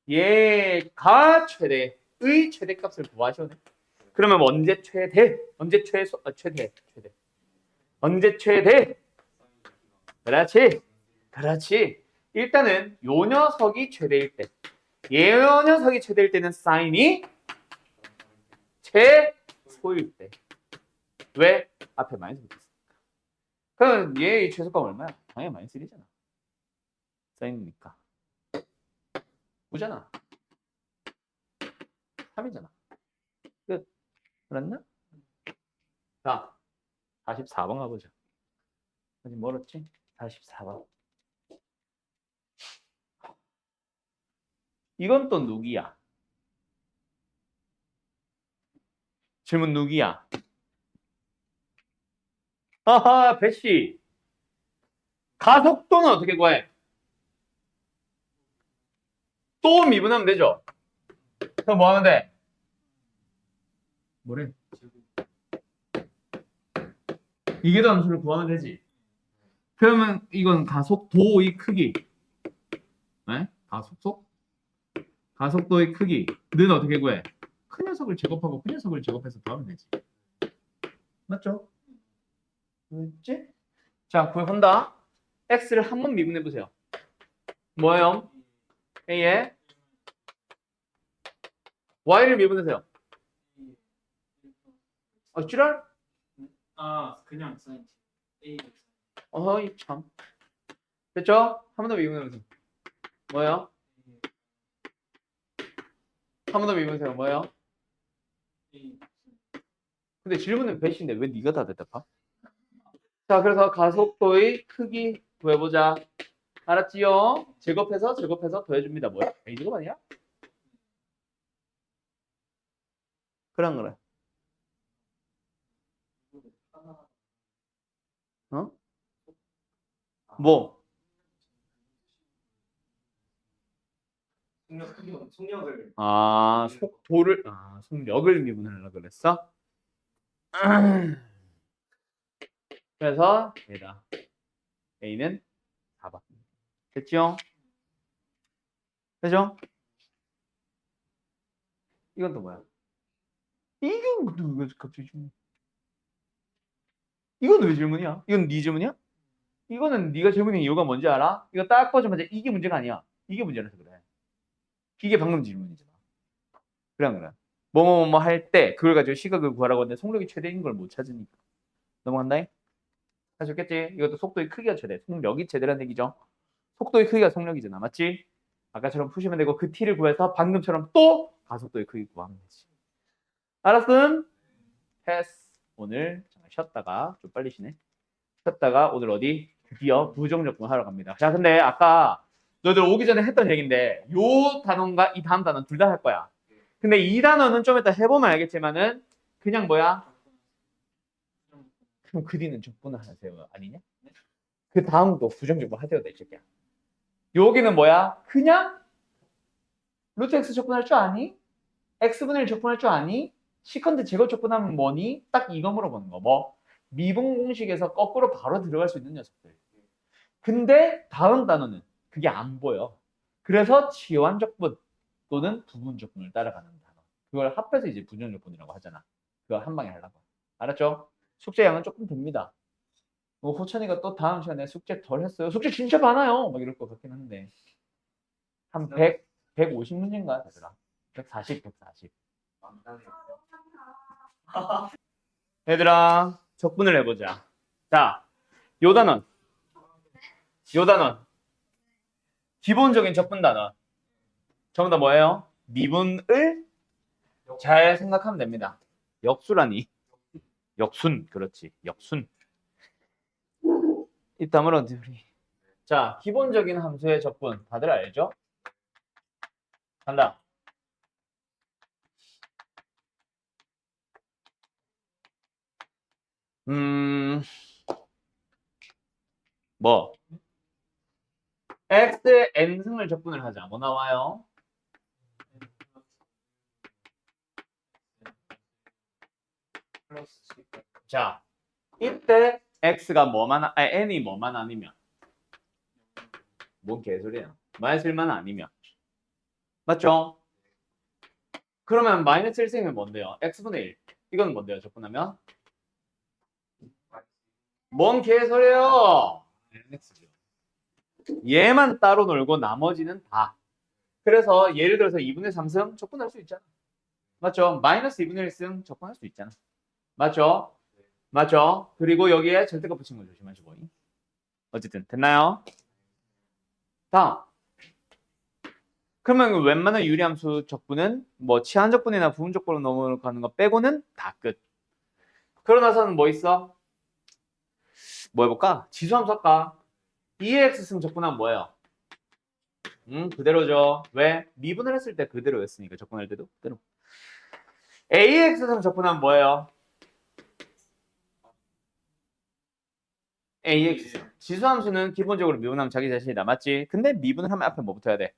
얘가 최대의 최대값을 구하셔야 돼. 그러면 언제 최대? 언제 최소? 최대. 언제 최대? 그렇지. 일단은 요 녀석이 최대일 때. 요 녀석이 최대일 때는 사인이 최소일 때. 왜? 앞에 마이너스 붙었으니까. 그럼 얘의 최소값 얼마야? 당연히 마이너스 1이잖아. 사인이니까. 9잖아. 3이잖아. 끝. 그랬나? 자, 44번 가보자. 아직 멀었지? 44번. 이건 또 누구야? 질문 누구야? 하하, 배씨. 가속도는 어떻게 구해? 또 미분하면 되죠? 그럼 뭐 하면 돼? 뭐래? 이계도함수를 구하면 되지. 그러면 이건 가속도의 크기. 네? 가속도의 크기는 어떻게 구해? 큰 녀석을 제곱하고 큰 녀석을 제곱해서 더하면 되지. 맞죠? 맞지? 자, 구해본다. x를 한 번 미분해보세요. 뭐예요? a에 y를 미분해세요. 지랄? 아, 그냥 사인. A. 어이 참. 됐죠? 한 번 더 미분해보세요. 뭐예요? 한 번 더 미분해보세요. 뭐예요? A. 근데 질문은 배신인데 왜 네가 다 대답하? 자, 그래서 가속도의 크기 구해보자. 알았지요? 제곱해서 더해줍니다. 뭐야? A 제곱 아니야? 그래 안 그래? 어? 뭐? 속력을. 속력을 미분하려고 그랬어? 그래서 얘다. A는 4번. 됐죠? 되죠? 이건 또 뭐야? 이건 왜 갑자기 질문? 이건 왜 질문이야? 이건 네 질문이야? 이거는 네가 질문인 이유가 뭔지 알아? 이거 딱 보자마자 이게 문제가 아니야. 이게 문제라서 그래. 이게 방금 질문이잖아. 그래 안 그래? 뭐뭐뭐 할 때 그걸 가지고 시각을 구하라고 하는데 속력이 최대인 걸 못 찾으니까. 넘어간다잉? 할 수 있겠지? 이것도 속도의 크기가 최대. 속력이 최대라는 얘기죠. 속도의 크기가 속력이잖아. 맞지? 아까처럼 푸시면 되고 그 t를 구해서 방금처럼 또 가속도의 크기 구하면 되지. 알았음? 패스. 오늘 잠깐 쉬었다가 좀 빨리 쉬네. 쉬었다가 오늘 어디? 드디어 부정적분 하러 갑니다. 자, 근데 아까 너희들 오기 전에 했던 얘기인데 요 단어인가 이 다음 단어 둘 다 할 거야. 근데 이 단어는 좀 이따 해보면 알겠지만은 그냥 뭐야? 그럼 그 뒤는 적분을 하세요. 아니냐? 그 다음도 부정적분 하세요. 내 새끼야. 여기는 뭐야? 그냥 루트 x 적분할 줄 아니? x분의 1 적분할 줄 아니? 시컨드 제곱 적분하면 뭐니? 딱 이거 물어보는 거. 뭐? 미분 공식에서 거꾸로 바로 들어갈 수 있는 녀석들. 근데 다음 단어는 그게 안 보여. 그래서 치환적분 또는 부분적분을 따라가는 단어. 그걸 합해서 이제 부정적분이라고 하잖아. 그거 한 방에 하려고. 알았죠? 숙제 양은 조금 됩니다. 뭐 호찬이가 또 다음 시간에 숙제 덜 했어요. 숙제 진짜 많아요. 막 이럴 것 같긴 한데. 한 100, 150문제인가 되더라. 140, 140. 얘들아, 적분을 해보자. 자, 요 단원. 기본적인 적분 단원. 전부 다 뭐예요? 미분을 잘 생각하면 됩니다. 역수라니. 역순, 그렇지. 역순. 이따물어 우리. 자, 기본적인 함수의 적분 다들 알죠? 간다. 뭐? x의 n승을 적분을 하자. 뭐 나와요? 자, 이때 x가 n이 뭐만 아니면 뭔 개소리야. 마이너스1만 아니면 맞죠? 그러면 마이너스 1승이면 뭔데요? x분의 1. 이건 뭔데요? 적분하면? 뭔 개소리예요? 얘만 따로 놀고 나머지는 다. 그래서 예를 들어서 2분의 3승 적분할 수 있잖아. 맞죠? 마이너스 2분의 1승 적분할 수 있잖아. 맞죠? 맞죠? 그리고 여기에 절대값 붙인 거 조심하시고. 어쨌든 됐나요? 다음. 그러면 웬만한 유리함수 적분은 뭐 치환 적분이나 부분 적분으로 넘어가는 거 빼고는 다 끝. 그러고 나서는 뭐 있어? 뭐 해볼까? 지수함수 할까? 2x승 적분하면 뭐예요? 그대로죠. 왜? 미분을 했을 때 그대로였으니까 적분할 때도 그대로. AX승 적분하면 뭐예요? AX. 지수함수는 기본적으로 미분하면 자기 자신이 남았지. 근데 미분을 하면 앞에 뭐 붙어야 돼?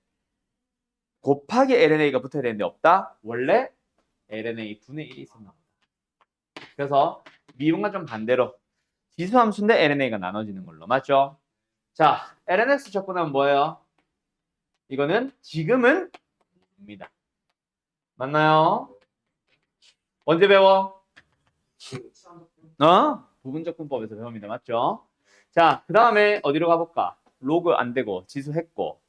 곱하기 lna가 붙어야 되는데 없다? 원래 lna 분의 1이 있었나 보다. 그래서 미분과 좀 반대로 지수함수인데 lna가 나눠지는 걸로. 맞죠? 자, lnx 적분하면 뭐예요? 이거는 지금은 입니다. 맞나요? 언제 배워? 부분적분법에서 배웁니다. 맞죠? 자, 그 다음에 어디로 가볼까? 로그 안 되고 지수 했고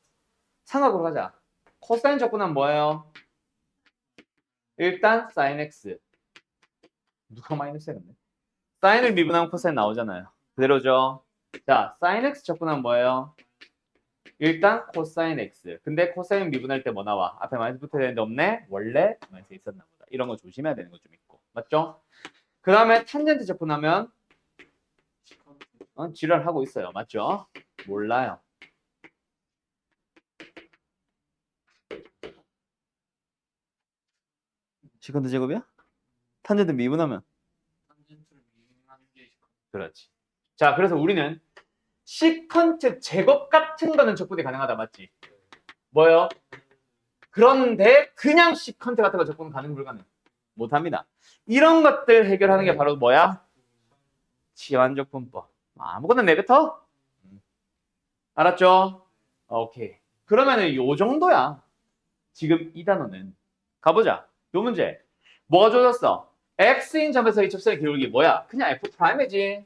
삼각으로 가자. 코사인 적분하면 뭐예요? 일단 사인 x. 누가 마이너스 했네? 사인을 미분하면 코사인 나오잖아요. 그대로죠. 자, 사인 x 적분하면 뭐예요? 일단 코사인 x. 근데 코사인 미분할 때 뭐 나와? 앞에 마이너스 붙어야 되는데 없네? 원래 마이너스 있었나 보다. 이런 거 조심해야 되는 거 좀 있고. 맞죠? 그 다음에 탄젠트 적분하면 지랄하고 있어요. 맞죠? 몰라요. 시컨트 제곱이야? 탄젠트 미분하면? 탄젠트를 미분하는 게 시컨트. 그렇지. 자, 그래서 우리는 시컨트 제곱 같은 거는 적분이 가능하다. 맞지? 뭐요? 그런데 그냥 시컨트 같은 거 적분 가능 불가능? 못합니다. 이런 것들 해결하는 게 바로 뭐야? 치환적분법. 아무거나 내뱉어? 알았죠? 오케이. 그러면은 요 정도야. 지금 이 단어는. 가보자. 요 문제. 뭐가 주어졌어? x인 점에서 이 접선의 기울기 뭐야? 그냥 f'이지.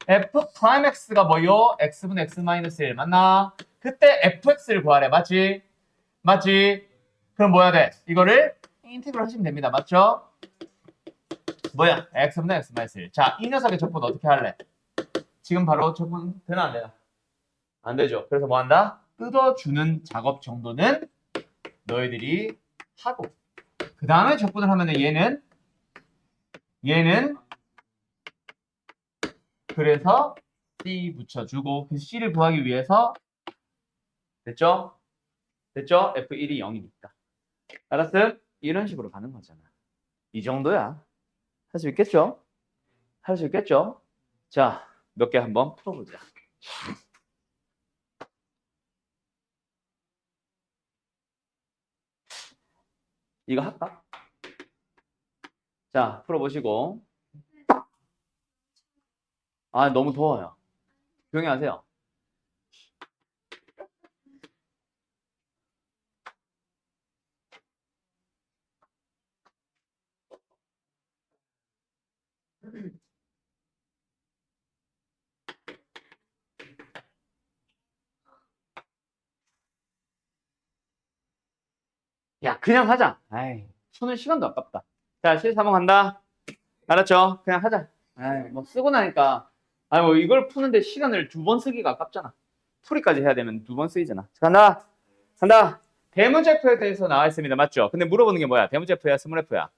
f'x가 뭐요? x분의 x 마이너스 1 맞나? 그때 fx를 구하래. 맞지? 맞지? 그럼 뭐 해야 돼? 이거를 인테그럴 하시면 됩니다. 맞죠? 뭐야? x분의 x 마이너스 1. 자, 이 녀석의 적분 어떻게 할래? 지금 바로 적분 되나 안 되나? 안 되죠. 그래서 뭐 한다? 뜯어주는 작업 정도는 너희들이 하고 그 다음에 적분을 하면은 얘는 그래서 C 붙여주고 그 C를 구하기 위해서 됐죠? 됐죠? F1이 0이니까 알았음? 이런 식으로 가는 거잖아. 이 정도야. 할 수 있겠죠? 할 수 있겠죠? 자, 몇 개 한번 풀어보자. 이거 할까? 자, 풀어보시고. 아, 너무 더워요. 조용히 하세요. 야, 그냥 하자. 아이, 손은 시간도 아깝다. 자, 실사번 간다. 알았죠? 그냥 하자. 아이, 뭐 쓰고 나니까. 아, 뭐 이걸 푸는데 시간을 2번 쓰기가 아깝잖아. 풀이까지 해야 되면 2번 쓰이잖아. 자, 간다. 간다. 대문제표에 대해서 나와 있습니다. 맞죠? 근데 물어보는 게 뭐야? 대문제표야, 스몰F야?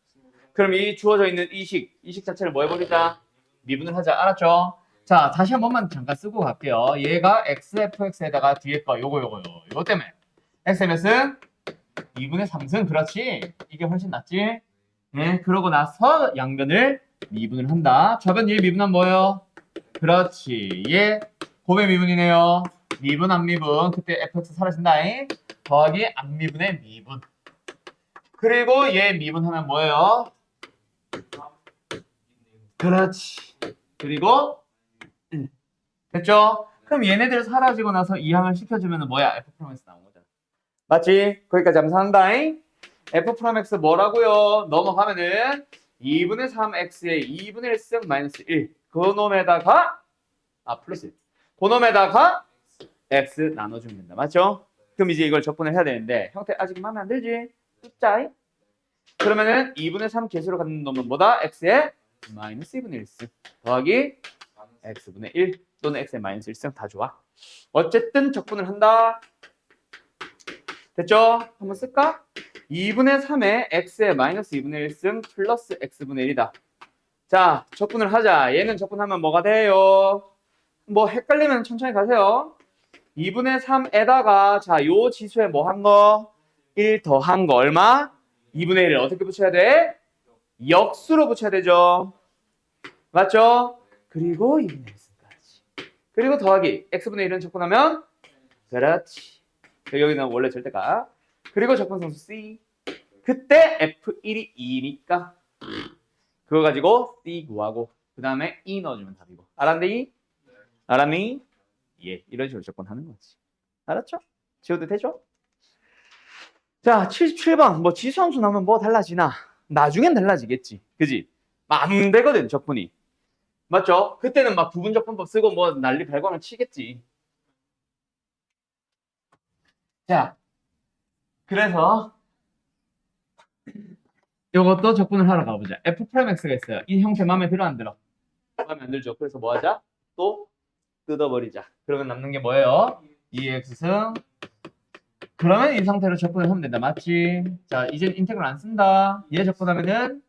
그럼 이 주어져 있는 이식 자체를 뭐 해버리자? 미분을 하자. 알았죠? 자, 다시 한 번만 잠깐 쓰고 갈게요. 얘가 xfx에다가 뒤에 거 요거 때문에 xms은 2분의 3승. 그렇지? 이게 훨씬 낫지? 네, 그러고 나서 양변을 미분을 한다. 좌변 1 미분하면 뭐예요? 그렇지. 얘 곱의 미분이네요. 미분 안 미분. 그때 fx 사라진다잉. 더하기 안 미분의 미분. 그리고 얘 미분하면 뭐예요? 그렇지. 그리고 됐죠? 그럼 얘네들 사라지고 나서 이항을 시켜주면 뭐야? f 프로맥스 나온 거잖아. 맞지? 거기까지 하면 산다잉. f 프로맥스 뭐라고요? 넘어가면은 2분의 3x의 2분의 1승 마이너스 1. 그놈에다가 플러스. 그놈에다가 x 나눠주면 된다. 맞죠? 그럼 이제 이걸 적분을 해야 되는데 형태 아직 마음에 안 들지? 숫자이? 그러면은 2분의 3 개수로 갖는 놈은 뭐다? x의 마이너스 2분의 1승 더하기 x분의 1 또는 x의 마이너스 1승 다 좋아. 어쨌든 적분을 한다. 됐죠? 한번 쓸까? 2분의 3에 x의 마이너스 2분의 1승 플러스 x분의 1이다. 자, 적분을 하자. 얘는 적분하면 뭐가 돼요? 뭐 헷갈리면 천천히 가세요. 2분의 3에다가 자, 요 지수에 뭐 한 거? 1 더한 거 얼마? 2분의 1을 어떻게 붙여야 돼? 역수로 붙여야 되죠. 맞죠? 그리고 2분의 1승까지. 그리고 더하기 x분의 1은 적분하면 그렇지. 여기는 원래 절대가 그리고 적분상수 C. 그때 F1이 2니까 그거 가지고 C 구하고 그 다음에 E 넣어주면 답이고. 알았니? 알았니? 예, 이런 식으로 접근하는 거지. 알았죠? 지워도 되죠? 자, 77번. 뭐 지수함수 나오면 뭐 달라지나? 나중엔 달라지겠지. 그지? 안 되거든, 적분이. 맞죠? 그때는 막 부분적분법 쓰고 뭐 난리 발광을 치겠지. 자, 그래서 이것도 적분을 하러 가보자. F'X가 있어요. 이 형태 마음에 들어 안 들어? 마음에 안 들죠. 그래서 뭐 하자? 또 뜯어버리자. 그러면 남는 게 뭐예요? 2X승. 그러면 이 상태로 적분을 하면 된다. 맞지? 자, 이제 인테그럴 안 쓴다. 얘 적분하면은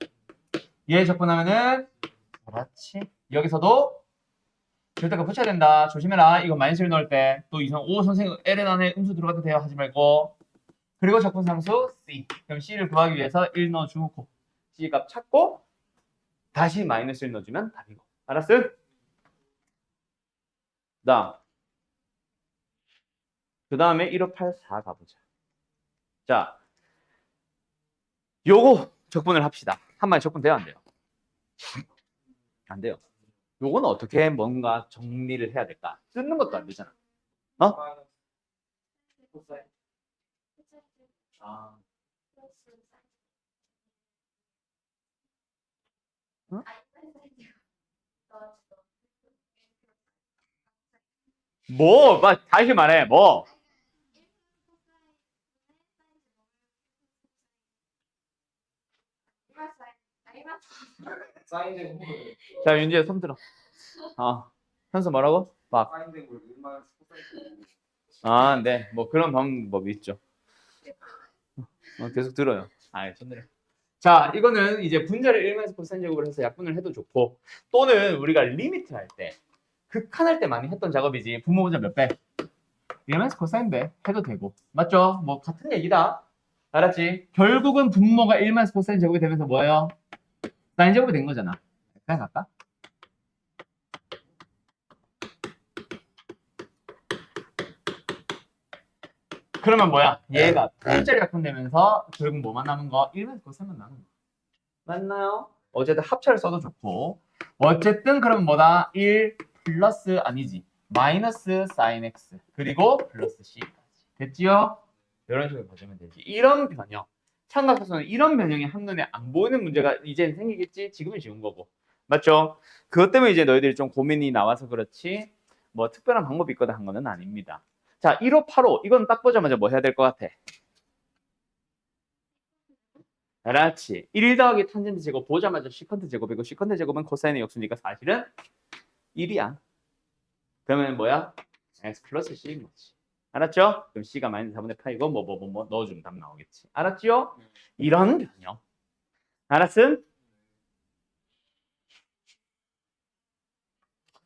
그렇지. 여기서도 절대가 붙여야 된다. 조심해라. 이거 마이너스를 넣을 때 또 이상 오 선생님 ln 안에 음수 들어가도 돼요 하지 말고. 그리고 적분상수 C. 그럼 C를 구하기 위해서 1 넣어주고 C 값 찾고 다시 마이너스를 넣어주면 답이고. 알았어? 그 다음에 1584 가보자. 자, 요거 적분을 합시다. 한 마디 적분 돼요? 안 돼요? 안 돼요. 요거는 어떻게 뭔가 정리를 해야 될까? 쓰는 것도 안 되잖아. 어? 아. 어? 뭐? 다시 말해. 뭐? 사인된 걸 자, 윤지야 손 들어. 현수 뭐라고? 막. 사인된 걸 얼마나 네. 뭐 그런 방법이 있죠. 계속 들어요. 손 들어. 자, 이거는 이제 분자를 1마이너스 코사인 제곱으로 해서 약분을 해도 좋고 또는 우리가 리미트 할 때 극한할 때 많이 했던 작업이지. 분모분자 몇 배? 1마이너스 코사인 배 해도 되고. 맞죠? 뭐 같은 얘기다. 알았지? 결국은 분모가 1마이너스 코사인 제곱이 되면서 뭐예요? 사인 제곱이 된 거잖아. 그냥 갈까? 그러면 뭐야? 얘가 분자리 약분되면서 결국 뭐만 남은 거? 1마이너스 코사인만 남은 거. 맞나요? 어쨌든 합차를 써도 좋고 어쨌든 그럼 뭐다? 1 플러스 아니지 마이너스 사인 x 그리고 플러스 c까지 됐지요? 이런 식으로 보시면 되지. 이런 변형 삼각함수는 이런 변형이 한눈에 안 보이는 문제가 이제 생기겠지. 지금은 쉬운 거고 맞죠? 그것 때문에 이제 너희들이 좀 고민이 나와서 그렇지 뭐 특별한 방법이 있거나 한 거는 아닙니다. 자 1585 이건 딱 보자마자 뭐 해야 될 것 같아? 그렇지. 1 더하기 탄젠트 제곱 보자마자 시컨트 제곱이고 시컨트 제곱은 코사인의 역수니까 사실은 1이야. 그러면 뭐야? x 플러스 c인 거지. 알았죠? 그럼 c가 마이너스 4분의 파이고 뭐 넣어주면 답 나오겠지. 알았지요? 이런 변형. 알았음?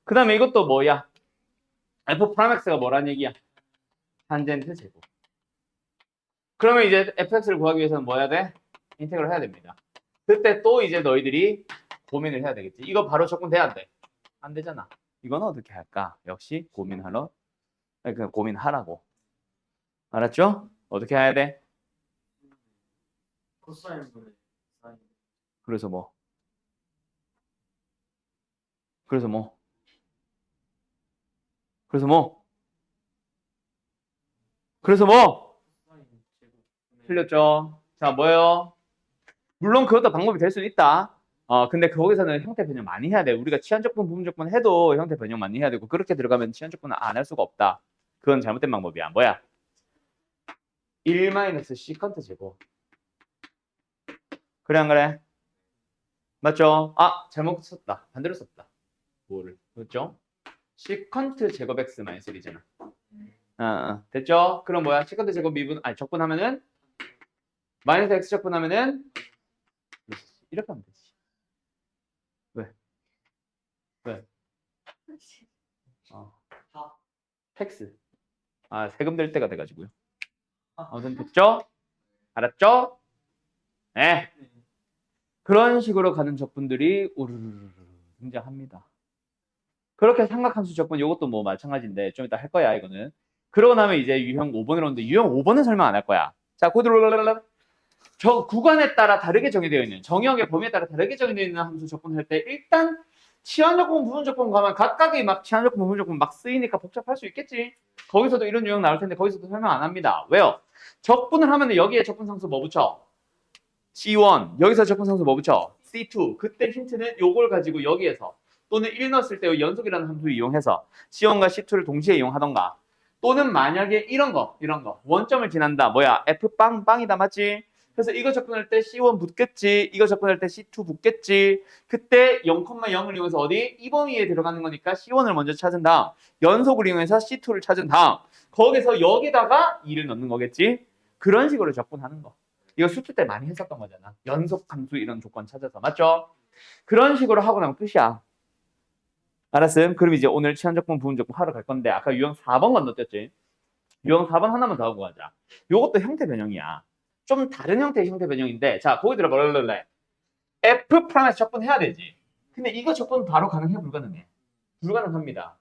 그 다음에 이것도 뭐야? f 프라임 x가 뭐란 얘기야? 탄젠트 제곱. 그러면 이제 fx를 구하기 위해서는 뭐 해야 돼? 인테그럴 해야 됩니다. 그때 또 이제 너희들이 고민을 해야 되겠지. 이거 바로 적분돼야 안 돼? 안 되잖아. 이건 어떻게 할까? 역시 그냥 고민하라고. 알았죠? 어떻게 해야 돼? 코사인분의 사인 그래서 뭐? 그래서 뭐? 그래서 뭐? 그래서 뭐? 코사인 제곱 틀렸죠? 자, 뭐예요? 물론 그것도 방법이 될 수는 있다. 근데 거기서는 형태 변형 많이 해야 돼. 우리가 치환적분, 부분적분 해도 형태 변형 많이 해야 되고 그렇게 들어가면 치환적분은 안 할 수가 없다. 그건 잘못된 방법이야. 뭐야? 1 마이너스 시컨트 제곱. 그래 안 그래? 맞죠? 잘못 썼다. 반대로 썼다. 뭐를? 그렇죠? 시컨트 제곱 x 마이너스 1이잖아. 됐죠? 그럼 뭐야? 시컨트 제곱 적분하면은 마이너스 x 적분하면은 이렇게 하면 되지. 왜? 텍스. 세금 될 때가 돼가지고요. 아무튼 됐죠? 알았죠? 네. 그런 식으로 가는 적분들이 우르르르 등장합니다. 그렇게 삼각함수 적분 이것도 뭐 마찬가지인데 좀 이따 할 거야 이거는. 그러고 나면 이제 유형 5번으로 오는데 유형 5번은 설명 안 할 거야. 자, 저 구간에 따라 다르게 정의되어 있는 정의역의 범위에 따라 다르게 정의되어 있는 함수 접근할 때 일단 치환 조건, 부분 조건 가면 각각의 막 치환 조건, 부분 조건 막 쓰이니까 복잡할 수 있겠지. 거기서도 이런 유형 나올 텐데 거기서도 설명 안 합니다. 왜요? 적분을 하면 여기에 적분 상수 뭐 붙여? C1. 여기서 적분 상수 뭐 붙여? C2. 그때 힌트는 요걸 가지고 여기에서 또는 1 넣었을 때 연속이라는 함수 이용해서 C1과 C2를 동시에 이용하던가 또는 만약에 이런 거 원점을 지난다. 뭐야? F 빵이다 맞지? 그래서 이거 접근할 때 C1 붙겠지. 이거 접근할 때 C2 붙겠지. 그때 0,0을 이용해서 어디? 2번 위에 들어가는 거니까 C1을 먼저 찾은 다음 연속을 이용해서 C2를 찾은 다음 거기서 여기다가 2를 넣는 거겠지. 그런 식으로 접근하는 거. 이거 수투 때 많이 했었던 거잖아. 연속 함수 이런 조건 찾아서. 맞죠? 그런 식으로 하고 나면 끝이야. 알았음? 그럼 이제 오늘 치환적분, 부분적분 하러 갈 건데 아까 유형 4번 건너뛰었지? 유형 4번 하나만 더 하고 가자. 요것도 형태 변형이야. 좀 다른 형태의 형태 변형인데 자, 거기 들어 뭐래? F 프라임에서 적분해야 되지. 근데 이거 적분 바로 가능해 불가능해? 불가능합니다.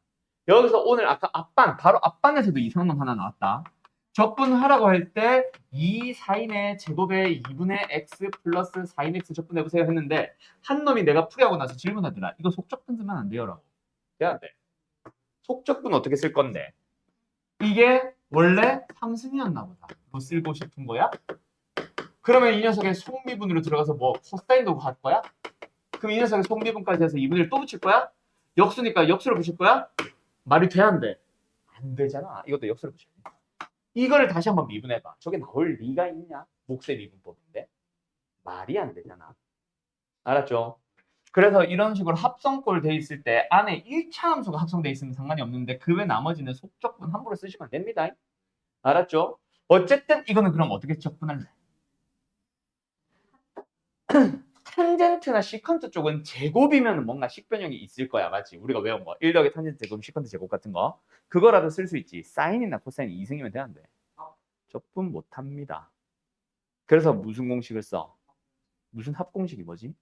여기서 오늘 아까 앞반, 바로 앞반에서도 이상한 놈 하나 나왔다. 적분하라고 할 때 2 사인의 제곱에 2분의 x 플러스 4인x 적분해보세요 했는데 한 놈이 내가 풀이하고 나서 질문하더라. 이거 속적분 쓰면 안 돼요 라고. 돼야 돼. 속적분 어떻게 쓸 건데? 이게 원래 삼승이었나 보다. 뭐 쓰고 싶은 거야? 그러면 이 녀석의 속미분으로 들어가서 뭐 코사인도 할 거야? 그럼 이 녀석의 속미분까지 해서 2분의 1 또 붙일 거야? 역수니까 역수를 붙일 거야? 말이 돼 안 돼? 안 되잖아. 이것도 역수를 붙여야 돼. 이거를 다시 한번 미분해봐. 저게 나올 리가 있냐? 몫의 미분법인데. 말이 안 되잖아. 알았죠? 그래서 이런 식으로 합성꼴 돼 있을 때 안에 1차 함수가 합성돼 있으면 상관이 없는데 그 외 나머지는 속적분 함부로 쓰시면 안 됩니다. 알았죠? 어쨌든 이거는 그럼 어떻게 적분할래? 탄젠트나 시컨트 쪽은 제곱이면 뭔가 식변형이 있을 거야. 맞지? 우리가 외운 거. 1 더하기 탄젠트 제곱, 시컨트 제곱 같은 거. 그거라도 쓸 수 있지. 사인이나 코사인 이승이면 되는데. 적분 못합니다. 그래서 무슨 공식을 써? 무슨 합공식이 뭐지?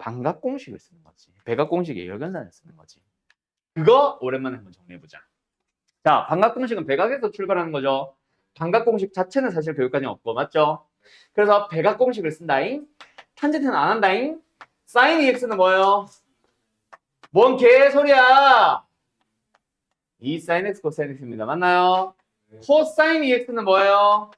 반각공식을 쓰는 거지. 백악공식의 열견산을 쓰는 거지. 그거 오랜만에 한번 정리해보자. 자, 반각공식은 백악에서 출발하는 거죠. 반각공식 자체는 사실 교육과정 없고 맞죠? 그래서 백악공식을 쓴다잉. 탄젠트는 안 한다잉. 사인 EX는 뭐예요? 뭔 개소리야! 이 사인 X 코사인 X입니다. 맞나요? 코사인 EX는 뭐예요?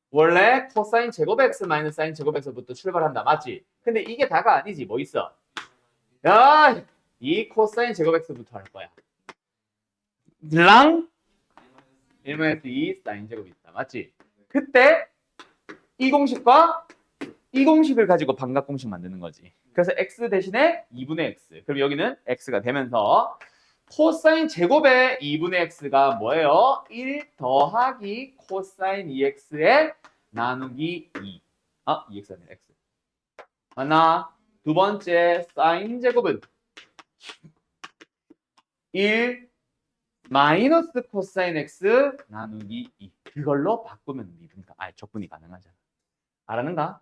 원래 코사인 제곱 X 마이너스 사인 제곱 X부터 출발한다. 맞지? 근데 이게 다가 아니지. 뭐 있어? 야! 이 코사인 제곱 X부터 할 거야. 랑 1-2 사인 제곱이 있다. 맞지? 그때 이 공식과 이 공식을 가지고 반각공식 만드는 거지. 그래서 x 대신에 2분의 x. 그럼 여기는 x가 되면서 코사인 제곱의 2분의 x가 뭐예요? 1 더하기 코사인 2x에 나누기 2. 아, 2x가 아니라 x. 맞나? 두 번째 사인 제곱은 1 마이너스 코사인 x 나누기 2. 그걸로 바꾸면 미분가, 적분이 가능하잖아. 알았는가?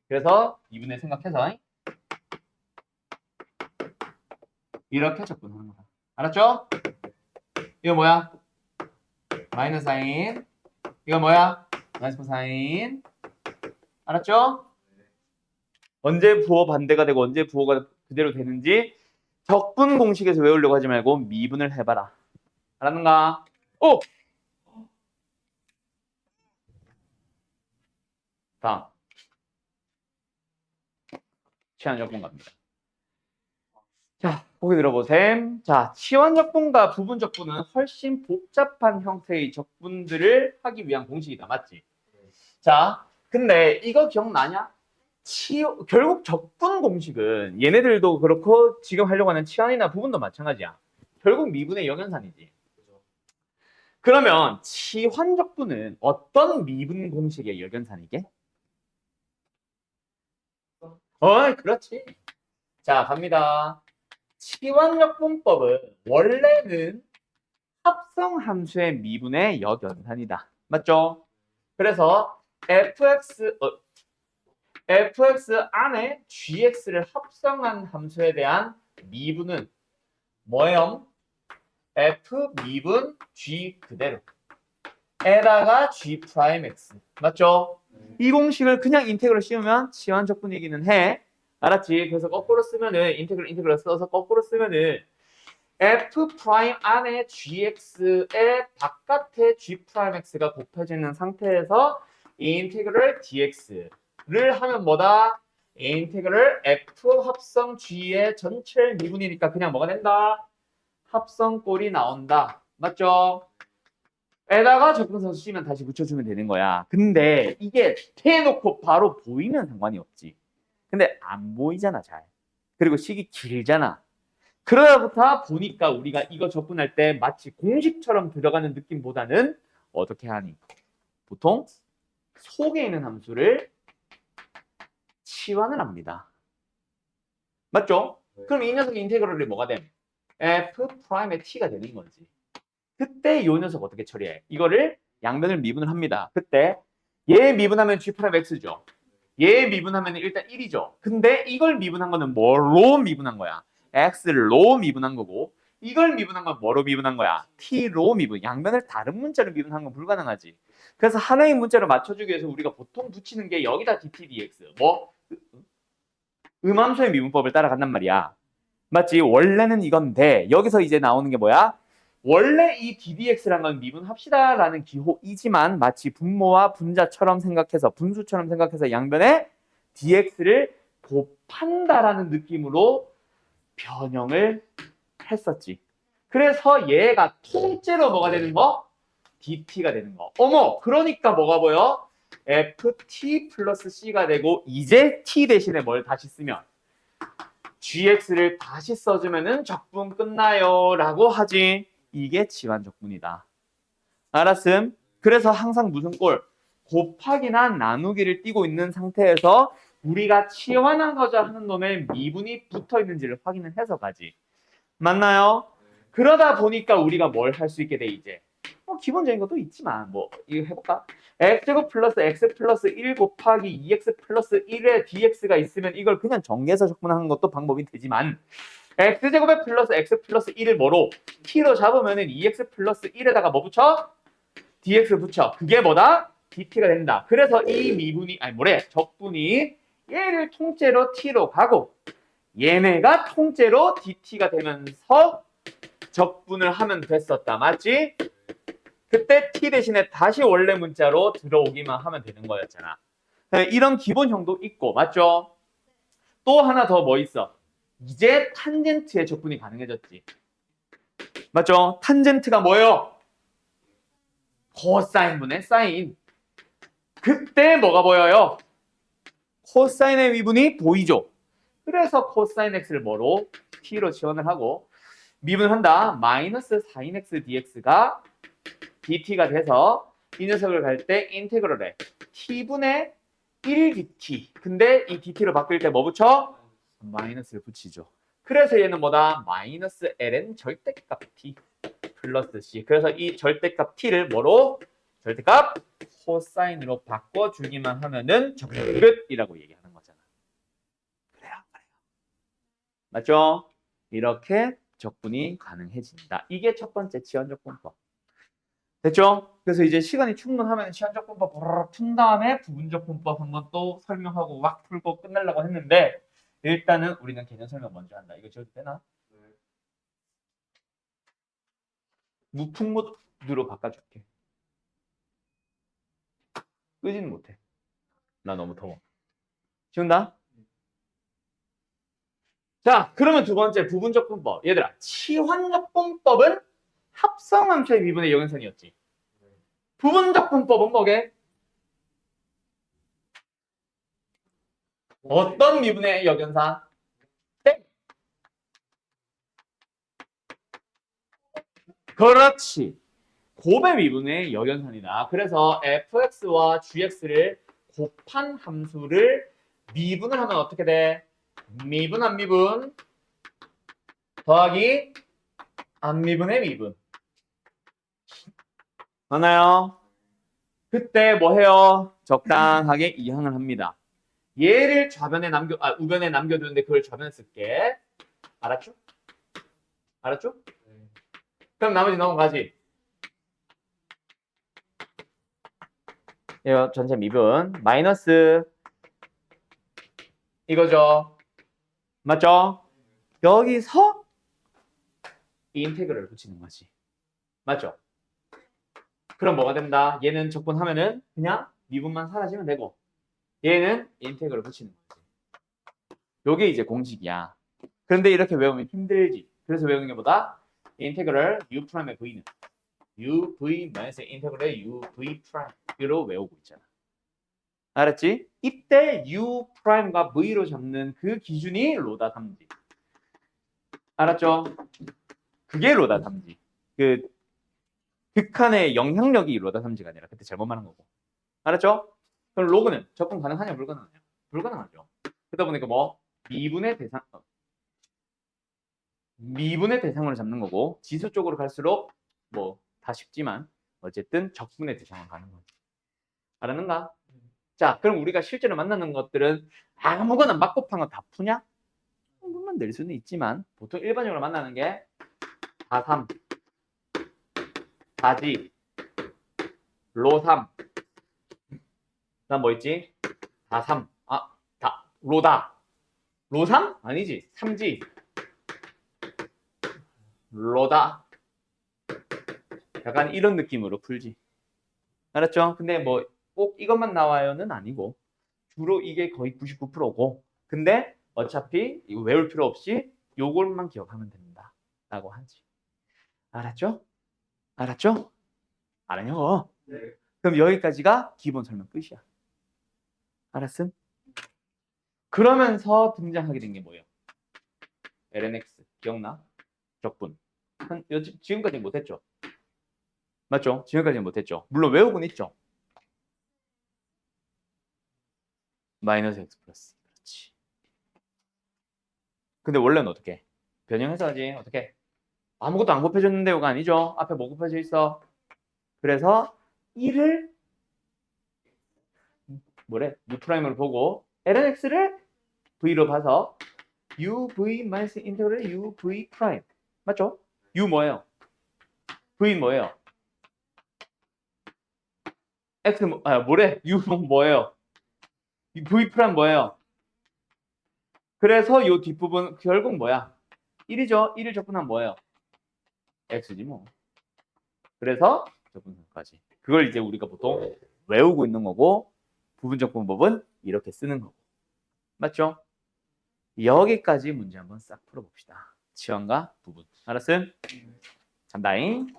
그래서 2분의 생각해서 이렇게 적분하는 거다. 알았죠? 이거 뭐야? 마이너스 사인. 이거 뭐야? 마이너스 코사인. 알았죠? 언제 부호 반대가 되고 언제 부호가 그대로 되는지 적분 공식에서 외우려고 하지 말고 미분을 해봐라. 알았는가? 오! 다음. 치환적분 갑니다. 자, 보기 들어보셈. 자, 치환적분과 부분적분은 훨씬 복잡한 형태의 적분들을 하기 위한 공식이다. 맞지? 자, 근데 이거 기억나냐? 결국 적분 공식은 얘네들도 그렇고 지금 하려고 하는 치환이나 부분도 마찬가지야. 결국 미분의 영연산이지. 그러면 치환적분은 어떤 미분 공식의 역연산이게? 그렇지. 자, 갑니다. 치환역분법은 원래는 합성함수의 미분의 역연산이다. 맞죠? 그래서 fx 안에 gx를 합성한 함수에 대한 미분은 뭐예요? f 미분 g 그대로. 에다가 G 프라임 X. 맞죠? 이 공식을 그냥 인테그럴 씌우면 치환 적분이기는 해. 알았지? 그래서 거꾸로 쓰면은 인테그럴 써서 거꾸로 쓰면은 F 프라임 안에 GX의 바깥에 G 프라임 X가 곱해지는 상태에서 이 인테그럴 DX를 하면 뭐다? 이 인테그럴 F 합성 G의 전체 미분이니까 그냥 뭐가 된다? 합성꼴이 나온다. 맞죠? 에다가 적분선 쓰시면 다시 붙여주면 되는 거야. 근데 이게 대놓고 바로 보이면 상관이 없지. 근데 안 보이잖아, 잘. 그리고 식이 길잖아. 그러다부터 보니까 우리가 이거 접근할 때 마치 공식처럼 들어가는 느낌보다는 어떻게 하니? 보통 속에 있는 함수를 치환을 합니다. 맞죠? 그럼 이 녀석의 인테그럴이 뭐가 됨? f 프라임의 t가 되는 거지. 그때 이 녀석 어떻게 처리해? 이거를 양변을 미분을 합니다. 그때 얘 미분하면 g 프라임 x죠. 얘 미분하면 일단 1이죠. 근데 이걸 미분한 거는 뭐로 미분한 거야? x로 미분한 거고 이걸 미분한 건 뭐로 미분한 거야? t로 미분. 양변을 다른 문자로 미분한 건 불가능하지. 그래서 하나의 문자로 맞춰주기 위해서 우리가 보통 붙이는 게 여기다 dt dx. 뭐? 음함수의 미분법을 따라간단 말이야. 맞지? 원래는 이건데 여기서 이제 나오는 게 뭐야? 원래 이 ddx라는 건 미분합시다라는 기호이지만 마치 분모와 분자처럼 생각해서 분수처럼 생각해서 양변에 dx를 곱한다라는 느낌으로 변형을 했었지. 그래서 얘가 통째로 뭐가 되는 거? dt가 되는 거. 어머, 그러니까 뭐가 보여? ft 플러스 c가 되고 이제 t 대신에 뭘 다시 쓰면 gx를 다시 써주면은 적분 끝나요 라고 하지. 이게 치환 적분이다. 알았음? 그래서 항상 무슨 꼴? 곱하기나 나누기를 띄고 있는 상태에서 우리가 치환하고자 하는 놈에 미분이 붙어 있는지를 확인을 해서 가지. 맞나요? 그러다 보니까 우리가 뭘 할 수 있게 돼 이제. 기본적인 것도 있지만 뭐 이거 해볼까? x제곱 플러스 x 플러스 1 곱하기 2x 플러스 1에 dx가 있으면 이걸 그냥 정리해서 적분하는 것도 방법이 되지만 x제곱에 플러스 x 플러스 1을 뭐로? t로 잡으면은 2x 플러스 1에다가 뭐 붙여? dx 붙여. 그게 뭐다? dt가 된다. 그래서 이 미분이 아니 뭐래? 적분이 얘를 통째로 t로 가고 얘네가 통째로 dt가 되면서 적분을 하면 됐었다. 맞지? 그때 t 대신에 다시 원래 문자로 들어오기만 하면 되는 거였잖아. 이런 기본형도 있고 맞죠? 또 하나 더 뭐 있어? 이제 탄젠트의 적분이 가능해졌지. 맞죠? 탄젠트가 뭐예요? 코사인분의 사인. 그때 뭐가 보여요? 코사인의 미분이 보이죠? 그래서 코사인 x를 뭐로? t로 지원을 하고 미분을 한다. 마이너스 4인x dx가 dt가 돼서 이 녀석을 갈 때 인테그럴에 t분의 1 dt. 근데 이 dt로 바뀔 때 뭐 붙여? 마이너스를 붙이죠. 그래서 얘는 뭐다? 마이너스 ln 절대값 t 플러스 c. 그래서 이 절대값 t를 뭐로? 절대값 코사인으로 바꿔주기만 하면은 적분 끝이라고 얘기하는 거잖아. 그래요. 맞죠? 이렇게 적분이 가능해진다. 이게 첫 번째 치환적분법. 됐죠? 그래서 이제 시간이 충분하면 치환적분법 보르륵 푼 다음에 부분적분법 한번 또 설명하고 막 풀고 끝내려고 했는데 일단은 우리는 개념 설명 먼저 한다. 이거 지워도 되나? 무풍 모드로 바꿔줄게. 끄지는 못해. 나 너무 더워. 지운다? 자, 그러면 두 번째 부분적분법. 얘들아, 치환적분법은 합성함수의 미분의 역연선이었지. 부분적분법은 뭐게? 어떤 미분의 역연산? 네. 그렇지. 곱의 미분의 역연산이다. 그래서 fx와 gx를 곱한 함수를 미분을 하면 어떻게 돼? 미분, 안 미분 더하기 안 미분의 미분. 맞나요? 그때 뭐 해요? 적당하게 이항을 합니다. 얘를 우변에 남겨두는데 그걸 좌변에 쓸게. 알았죠? 알았죠? 그럼 나머지 넘어가지. 이거 전체 미분 마이너스 이거죠. 맞죠? 여기서 이 인테그럴을 붙이는 거지. 맞죠? 그럼 뭐가 된다? 얘는 적분하면은 그냥 미분만 사라지면 되고 얘는 인테그럴 붙이는 거지. 요게 이제 공식이야. 그런데 이렇게 외우면 힘들지. 그래서 외우는 게 뭐다? 인테그럴 u'의 v는 uv 마이너스 인테그럴의 uv'로 외우고 있잖아. 알았지? 이때 u'과 v로 잡는 그 기준이 로다 3지. 알았죠? 그게 로다 3지. 그 극한의 영향력이 로다 3지가 아니라 그때 잘못 말한 거고. 알았죠? 그럼 로그는 접근 가능하냐 불가능하냐? 불가능하죠. 그러다 보니까 뭐 미분의 대상으로 잡는 거고 지수 쪽으로 갈수록 뭐 다 쉽지만 어쨌든 적분의 대상으로 가는 거지. 알았는가? 자, 그럼 우리가 실제로 만나는 것들은 아무거나 막 곱한 거 다 푸냐? 물론 낼 수는 있지만 보통 일반적으로 만나는 게 4, 3, 4지, 로 3. 그다음 뭐 있지? 4, 3. 로다. 로 3? 아니지. 3지. 로다. 약간 이런 느낌으로 풀지. 알았죠? 근데 뭐 꼭 이것만 나와요는 아니고 주로 이게 거의 99%고 근데 어차피 이거 외울 필요 없이 요걸만 기억하면 된다 라고 하지. 알았죠? 알았죠? 알았요? 네. 그럼 여기까지가 기본 설명 끝이야. 알았음? 그러면서 등장하게 된 게 뭐예요? lnx 기억나? 적분. 지금까지 못했죠? 맞죠? 지금까지는 못했죠. 물론 외우곤 있죠. 마이너스 x 플러스. 그렇지. 근데 원래는 어떻게 해? 변형해서 하지. 어떻게 해? 아무것도 안 곱해졌는데요가 아니죠. 앞에 뭐 곱해져 있어? 그래서 1을 뭐래? U''을 보고 lnx를 v로 봐서 uv 마이너스 인테그럴 uv 프라임. 맞죠? u 뭐예요? v 뭐예요? x 뭐래? u 뭐예요? v 프라임 뭐예요? 그래서 요 뒷부분 결국 뭐야? 1이죠. 1을 적분하면 뭐예요? x지 뭐. 그래서 적분까지. 그걸 이제 우리가 보통 외우고 있는 거고 부분적분법은 이렇게 쓰는 거고. 맞죠? 여기까지 문제 한번 싹 풀어봅시다. 치환과 부분. 알았음? 간다잉.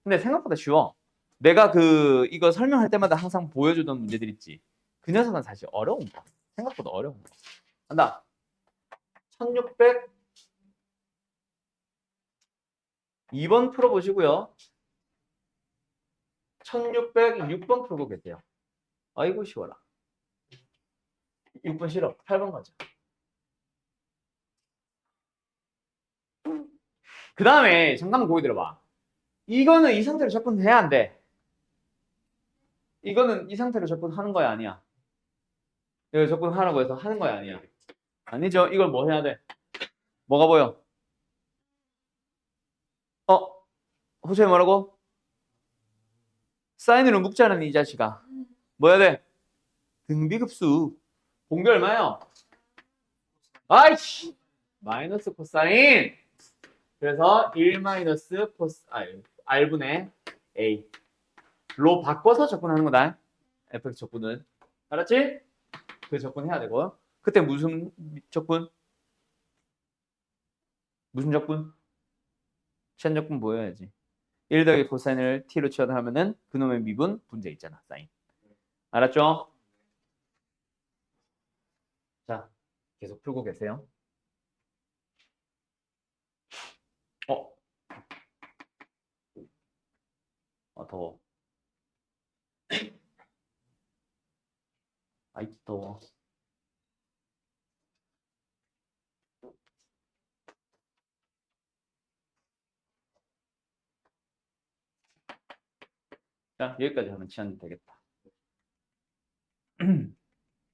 근데 생각보다 쉬워. 내가 이거 설명할 때마다 항상 보여주던 문제들 있지. 그 녀석은 사실 어려운 거. 생각보다 어려운 거. 간다. 1602번 풀어보시고요. 1606번 풀고 계세요. 아이고 쉬워라. 6번 싫어. 8번 가자. 그 다음에 잠깐만 보기 들어봐. 이거는 이 상태로 접근해야 안 돼. 이거는 이 상태로 접근하는 거야 아니야? 이거 접근하라고 해서 하는 거야 아니야? 아니죠. 이걸 뭐 해야 돼? 뭐가 보여? 호수에 뭐라고? 사인으로 묶자는 이 자식아. 뭐 해야 돼? 등비급수. 공비 얼마요? 아이씨! 마이너스 코사인. 그래서 1 마이너스 R분의 A로 바꿔서 접근하는 거다. fx 적분은. 알았지? 그 접근해야 되고. 그때 무슨 적분? 무슨 적분? 시한 적분 보여야지. 1 더하기 코사인을 t로 치환하면은 그놈의 미분 분자 있잖아. 사인. 알았죠? 자, 계속 풀고 계세요. 어, 더워. 아이, 더워. 자, 여기까지 하면 치환 되겠다.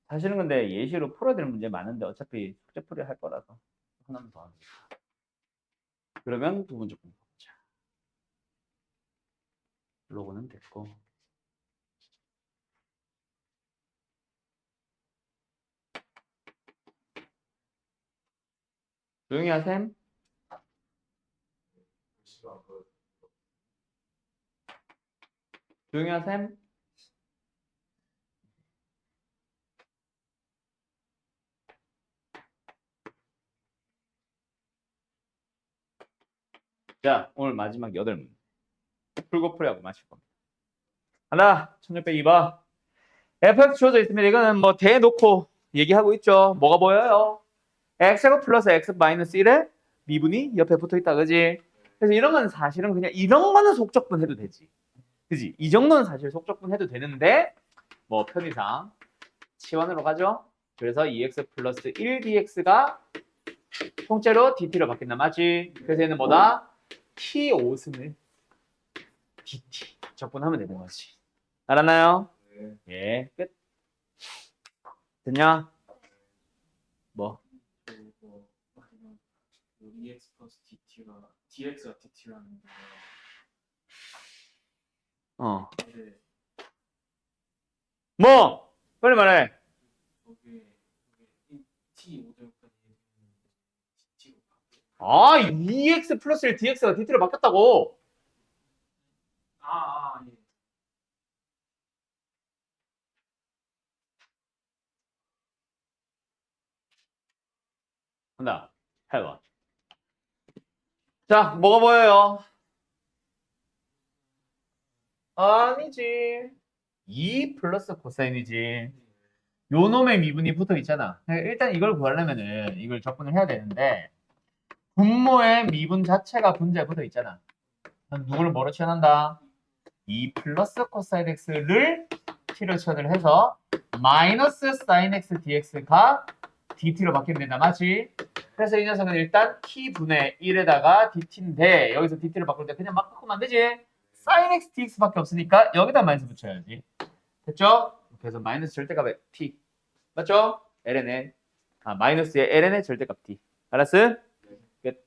사실은 근데 예시로 풀어야 될 문제 많은데 어차피 숙제풀이 할 거라서 하나만 더 하면 되겠다. 그러면 부분 조건 보자. 로그는 됐고 조용히 하셈. 조용히 하셈. 자, 오늘 마지막 8문제. 풀고 풀이하고 마실 겁니다. 하나, 1602번. fx 주어져 있습니다. 이거는 뭐 대놓고 얘기하고 있죠. 뭐가 보여요? x제곱 플러스 x 마이너스 1에 미분이 옆에 붙어 있다. 그지? 그래서 이런 건 사실은 그냥 이런 거는 속적분 해도 되지. 그지? 이 정도는 사실 속적분 해도 되는데 뭐 편의상 치환으로 가죠. 그래서 2x 플러스 1dx가 통째로 dt로 바뀐다. 맞지? 그래서 얘는 뭐다? t 5승을 dt 적분하면 되는 거지. 알았나요? 네. 예, 끝. 됐냐? 뭐? 그리고 EX 플러스 DT가 DX가 DT라는 어. 거를 뭐? 빨리 말해. 거기에 T 5등까지 DT로 바뀌어. 아, 2x 플러스 1 dx가 dt로 바뀌었다고. 예. 한다. 해봐. 자, 뭐가 보여요? 아니지. 2 플러스 코사인이지. 요 놈의 미분이 붙어 있잖아. 일단 이걸 구하려면은 이걸 적분을 해야 되는데 분모의 미분 자체가 분자에 붙어 있잖아. 그럼 누구를 뭐로 치환한다? 2 플러스 코사인 x를 t로 치환을 해서 마이너스 사인 x dx가 dt로 바뀌면 된다. 맞지? 그래서 이 녀석은 일단 t분의 1에다가 dt인데 여기서 dt를 바꿀 때 그냥 막 바꾸면 안 되지? 사인 x dx밖에 없으니까 여기다 마이너스 붙여야지. 됐죠? 그래서 마이너스 절대값의 t. 맞죠? ln의 마이너스의 ln의 절대값 t. 알았어? 끝.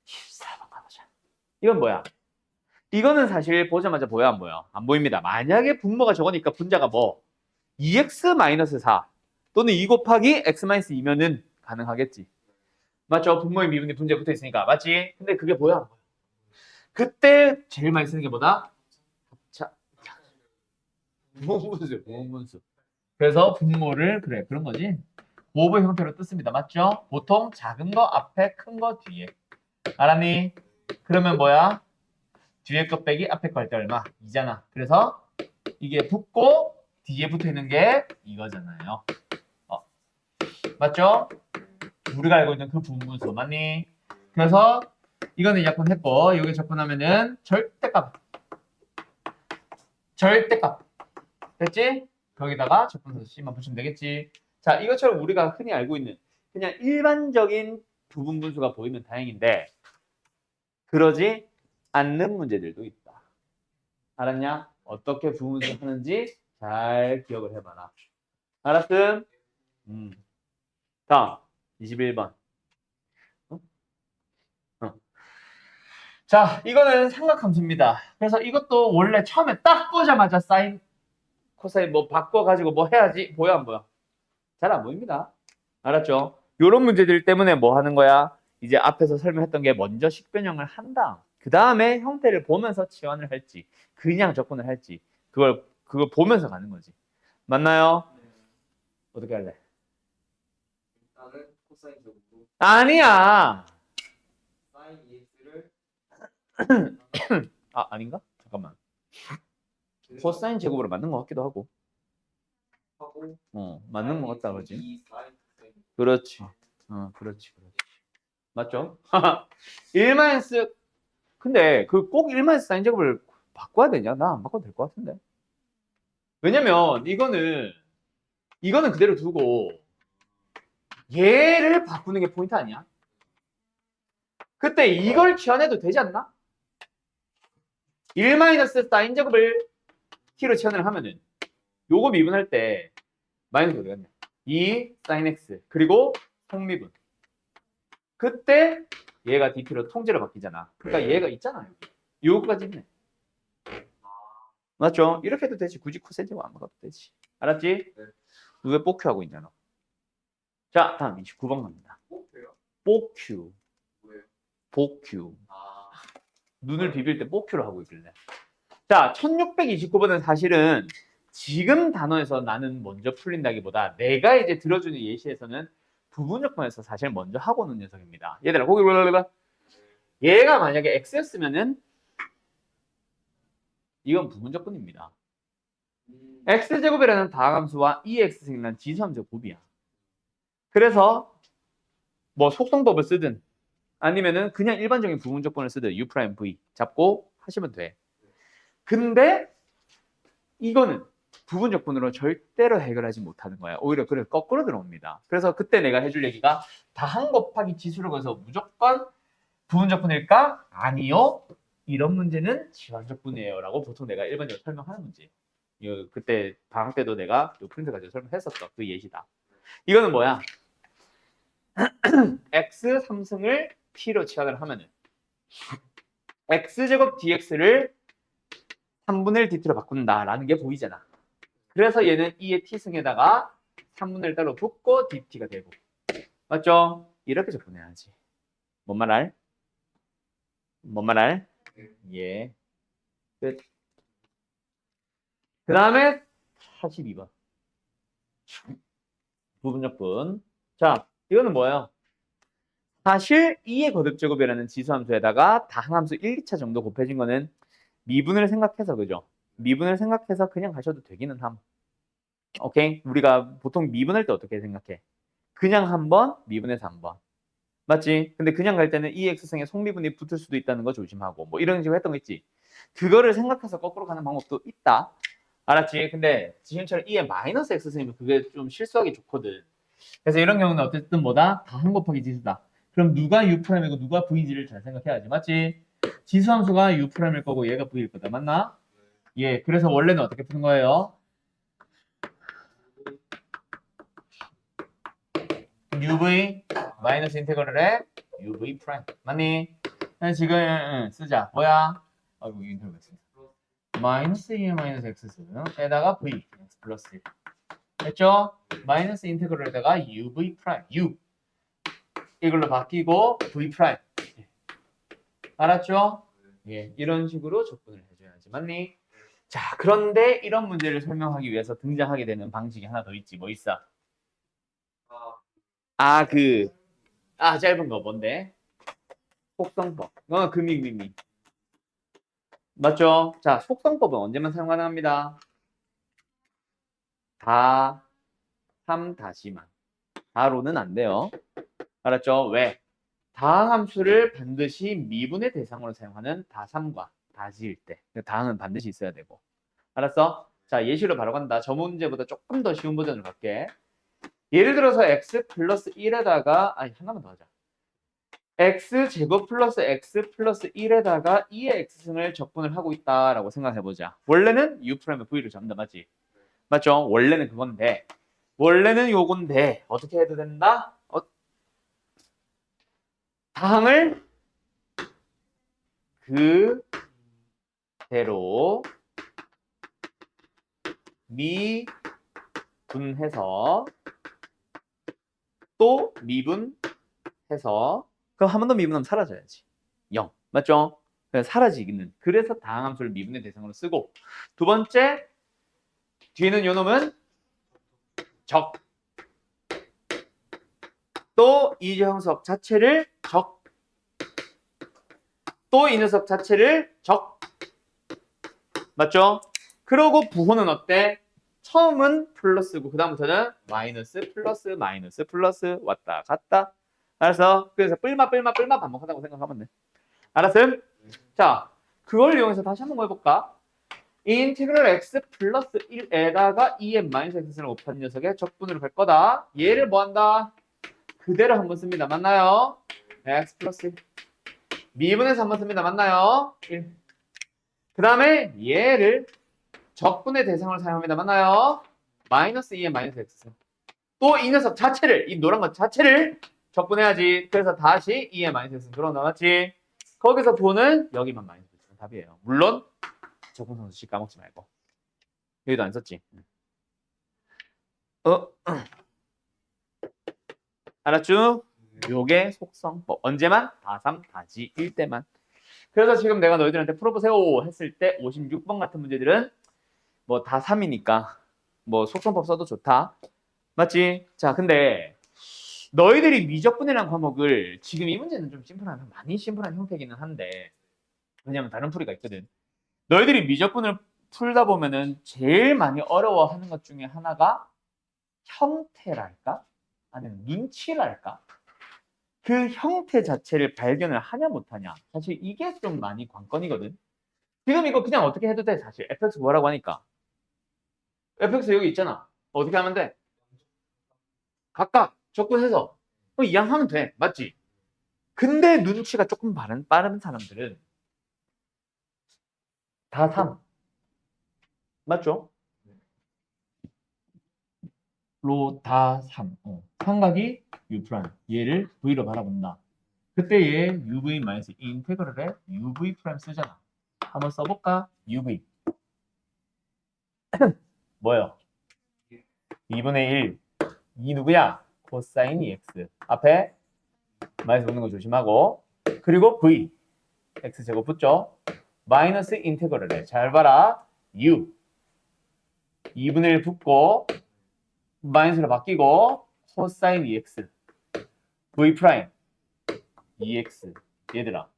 14번 가보자. 이건 뭐야? 이거는 사실 보자마자 보여 안 보여? 안 보입니다. 만약에 분모가 저거니까 분자가 뭐 2x-4 또는 2 곱하기 x-2면은 가능하겠지. 맞죠? 분모의 미분이 분자에 붙어 있으니까. 맞지? 근데 그게 보여 안 보여? 그때 제일 많이 쓰는 게 뭐다? 자, 부분분수. 그래서 분모를 그래 그런 거지. 곱의 형태로 뜻습니다. 맞죠? 보통 작은 거 앞에 큰 거 뒤에. 알았니? 그러면 뭐야? 뒤에 거 빼기 앞에 거 할 때 얼마? 2잖아. 그래서 이게 붙고 뒤에 붙어 있는 게 이거잖아요. 맞죠? 우리가 알고 있는 그 부분수 맞니? 그래서 이거는 약분했고 여기 접근하면은 절대값 됐지? 거기다가 접근해서 C만 붙이면 되겠지. 자, 이것처럼 우리가 흔히 알고 있는 그냥 일반적인 부분 분수가 보이면 다행인데 그러지 않는 문제들도 있다. 알았냐? 어떻게 부분 분수 하는지 잘 기억을 해봐라. 알았음? 다음 21번. 자, 이거는 삼각함수입니다. 그래서 이것도 원래 처음에 딱 보자마자 사인, 코사인 뭐 바꿔가지고 뭐 해야지 보여 안 보여? 잘 안 보입니다. 알았죠? 요런 문제들 때문에 뭐 하는 거야? 이제 앞에서 설명했던 게 먼저 식변형을 한다. 그 다음에 형태를 보면서 치환을 할지, 그냥 접근을 할지, 그걸 보면서 가는 거지. 맞나요? 네. 어떻게 할래? 일단은 코사인 제곱으로 아니야. 사인 EX를 아닌가? 잠깐만. 코사인 제곱으로 맞는 것 같기도 하고. 하고 맞는 것 같다 그러지. 이 사인 코사인 그렇지. 그렇지. 맞죠? 1마이너스 근데 그 꼭 1마이너스 사인 제곱을 바꿔야 되냐? 나 안 바꿔도 될 것 같은데. 왜냐면 이거는 그대로 두고 얘를 바꾸는 게 포인트 아니야? 그때 이걸 치환해도 되지 않나? 1마이너스 사인 제곱을 t로 치환을 하면은 요거 미분할 때 마이너스 어디 갔냐? 2 사인 x 그리고 성미분. 그때 얘가 dt로 통째로 바뀌잖아. 그러니까 얘가 있잖아. 요거까지 있네. 맞죠? 이렇게 해도 되지. 굳이 코사인 제곱 안 바꿔도 되지. 알았지? 네. 왜 뽀큐하고 있냐 너. 자, 다음 29번 갑니다. 꼭돼요. 뽀큐. 뭐예요? 복큐. 아, 눈을 비빌 때 뽀큐를 하고 있길래. 자, 1629번은 사실은 지금 단어에서 나는 먼저 풀린다기보다 내가 이제 들어주는 예시에서는 부분요건에서 사실 먼저 하고 오는 녀석입니다. 얘들아, 거기 봐봐. 얘가 만약에 x였으면은 이건 부분조건입니다. x제곱이라는 다함수와 ex 생긴 지수함수의 곱이야. 그래서 뭐 속성법을 쓰든 아니면은 그냥 일반적인 부분조건을 쓰든 u'(v) 잡고 하시면 돼. 근데 이거는 부분조건으로 절대로 해결하지 못하는 거야. 오히려 그래 거꾸로 들어옵니다. 그래서 그때 내가 해줄 얘기가 다항 곱하기 지수라고 해서 무조건 부분조건일까? 아니요. 이런 문제는 지환조건이에요. 라고 보통 내가 일반적으로 설명하는 문제. 이거 그때 방학 때도 내가 프린트 가지고 설명했었어. 그 예시다. 이거는 뭐야? x 3승을 t로 치환을 하면은 x제곱 dx를 3분의 1 dt로 바꾼다라는 게 보이잖아. 그래서 얘는 2의 t승에다가 3분의 1 따로 붙고 dt가 되고. 맞죠? 이렇게 접근해야지. 뭔 말할? 뭔 말할? 예. 끝. 그 다음에 42번. 부분적분. 자, 이거는 뭐예요? 사실 2의 거듭제곱이라는 지수함수에다가 다항함수 1, 2차 정도 곱해진 거는 미분을 생각해서 그죠? 미분을 생각해서 그냥 가셔도 되기는 함. 오케이? 우리가 보통 미분할 때 어떻게 생각해? 그냥 한 번, 미분해서 한 번. 맞지? 근데 그냥 갈 때는 이 x승에 속미분이 붙을 수도 있다는 거 조심하고 뭐 이런 식으로 했던 거 있지. 그거를 생각해서 거꾸로 가는 방법도 있다. 알았지? 근데 지금처럼 2에 마이너스 x승이면 그게 좀 실수하기 좋거든. 그래서 이런 경우는 어쨌든 뭐다? 다항 곱하기 지수다. 그럼 누가 u'이고 누가 v인지를 잘 생각해야지. 맞지? 지수함수가 u'일 거고 얘가 v일 거다. 맞나? 예. 그래서 원래는 어떻게 푸는 거예요? uv 마이너스 인테그럴에 uv 프라임. 맞니? 지금 쓰자. 뭐야? 아이고 이거 인테그럴 쓰자. 마이너스 2의 마이너스 x에다가 v x 플러스 1. 됐죠? 마이너스 인테그럴에다가 uv 프라임 u 이걸로 바뀌고 v 프라임. 알았죠? 예, 이런 식으로 접근을 해줘야지. 맞니? 자, 그런데 이런 문제를 설명하기 위해서 등장하게 되는 방식이 하나 더 있지. 뭐 있어? 아, 짧은 거 뭔데? 속성법. 금익. 맞죠? 자, 속성법은 언제만 사용 가능합니다. 다 3 다시만. 다로는 안 돼요. 알았죠? 왜? 다항함수를 반드시 미분의 대상으로 사용하는 다3과 다지일 때. 다항은 반드시 있어야 되고. 알았어? 자, 예시로 바로 간다. 저 문제보다 조금 더 쉬운 버전으로 갈게. 예를 들어서 x 플러스 1에다가 하나만 더 하자. x제곱 플러스 x 플러스 1에다가 2의 x승을 적분을 하고 있다라고 생각해보자. 원래는 u'의 v를 잡는다. 맞지? 맞죠? 원래는 그건데 원래는 요건데 어떻게 해도 된다? 다항을 그대로 미분해서 또 미분해서 그럼 한 번 더 미분하면 사라져야지. 0. 맞죠? 사라지기는. 그래서 다항함수를 미분의 대상으로 쓰고 두 번째 뒤에는 요 놈은 적. 또 이 녀석 자체를 적. 또 이 녀석 자체를 적. 맞죠? 그러고 부호는 어때? 처음은 플러스고 그 다음부터는 마이너스 플러스 마이너스 플러스 왔다 갔다. 알았어? 그래서 뿔마 반복한다고 생각하면 돼. 알았음? 자, 그걸 이용해서 다시 한번 해볼까? 인티그럴 x 플러스 1에다가 2의 마이너스 x를 곱한 녀석의 적분으로 갈 거다. 얘를 뭐 한다? 그대로 한번 씁니다. 맞나요? x 플러스 1. 미분해서 한번 씁니다. 맞나요? 1. 그 다음에 얘를 적분의 대상으로 사용합니다. 맞나요? 마이너스 2의 마이너스 x. 또 이 녀석 자체를, 이 노란 것 자체를 적분해야지. 그래서 다시 2의 마이너스 x 들어 나왔지. 거기서 부호는 여기만 마이너스 x는 답이에요. 물론 적분상수식 까먹지 말고. 여기도 안 썼지. 알았죠? 요게 속성법. 언제만? 다3, 다지일 때만. 그래서 지금 내가 너희들한테 풀어보세요 했을 때 56번 같은 문제들은 뭐 다 3이니까 뭐 속성법 써도 좋다. 맞지? 자, 근데 너희들이 미적분이라는 과목을 지금 이 문제는 좀 많이 심플한 형태이기는 한데 왜냐면 다른 풀이가 있거든. 너희들이 미적분을 풀다 보면은 제일 많이 어려워하는 것 중에 하나가 형태랄까? 아니면 눈치랄까? 그 형태 자체를 발견을 하냐 못하냐. 사실 이게 좀 많이 관건이거든. 지금 이거 그냥 어떻게 해도 돼 사실. fx 뭐라고 하니까. fx 여기 있잖아. 어떻게 하면 돼? 각각 적분해서 이항하면 돼. 맞지? 근데 눈치가 조금 빠른 사람들은 다 3. 맞죠? 로 다 3. 삼각이 U 프라임. 얘를 V로 바라본다. 그때 얘 UV 마이너스 인테그럴에 UV 프라임 쓰잖아. 한번 써볼까? UV. 뭐요? 2분의 1. 이 누구야? 코사인 EX. 앞에 마이너스 붙는 거 조심하고. 그리고 V. X제곱 붙죠? 마이너스 인테그럴에. 잘 봐라. U. 2분의 1 붙고 마이너스로 바뀌고 코사인 EX. V 프라임. EX. 얘들아.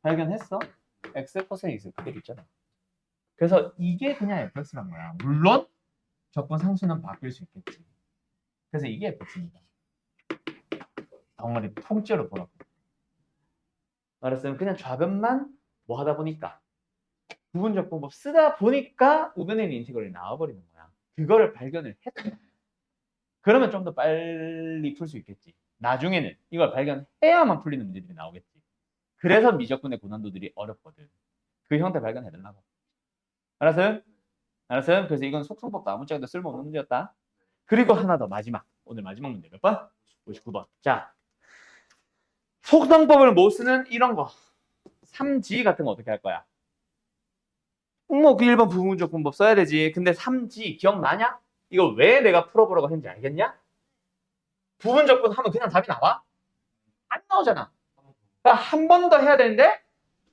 발견했어? X 코사인 EX 그대로 있잖아. 그래서 이게 그냥 fx란 거야. 물론 적분 상수는 바뀔 수 있겠지. 그래서 이게 fx입니다. 덩어리 통째로 보라고. 알았으면 그냥 좌변만 뭐 하다 보니까 부분적분법 쓰다 보니까 우변에 있는 인테그럴이 나와버리는 거야. 그거를 발견을 했다. 그러면 좀 더 빨리 풀 수 있겠지. 나중에는 이걸 발견해야만 풀리는 문제들이 나오겠지. 그래서 미적분의 고난도들이 어렵거든. 그 형태 발견해달라고. 알았어요? 알았어요? 그래서 이건 속성법도 아무짝에도 쓸모없는 문제였다. 그리고 하나 더 마지막. 오늘 마지막 문제 몇 번? 59번. 자, 속성법을 못 쓰는 이런 거. 3G 같은 거 어떻게 할 거야? 뭐 그 1번 부분적분법 써야 되지. 근데 3G 기억나냐? 이거 왜 내가 풀어보라고 했는지 알겠냐? 부분적분 하면 그냥 답이 나와? 안 나오잖아. 그러니까 한 번 더 해야 되는데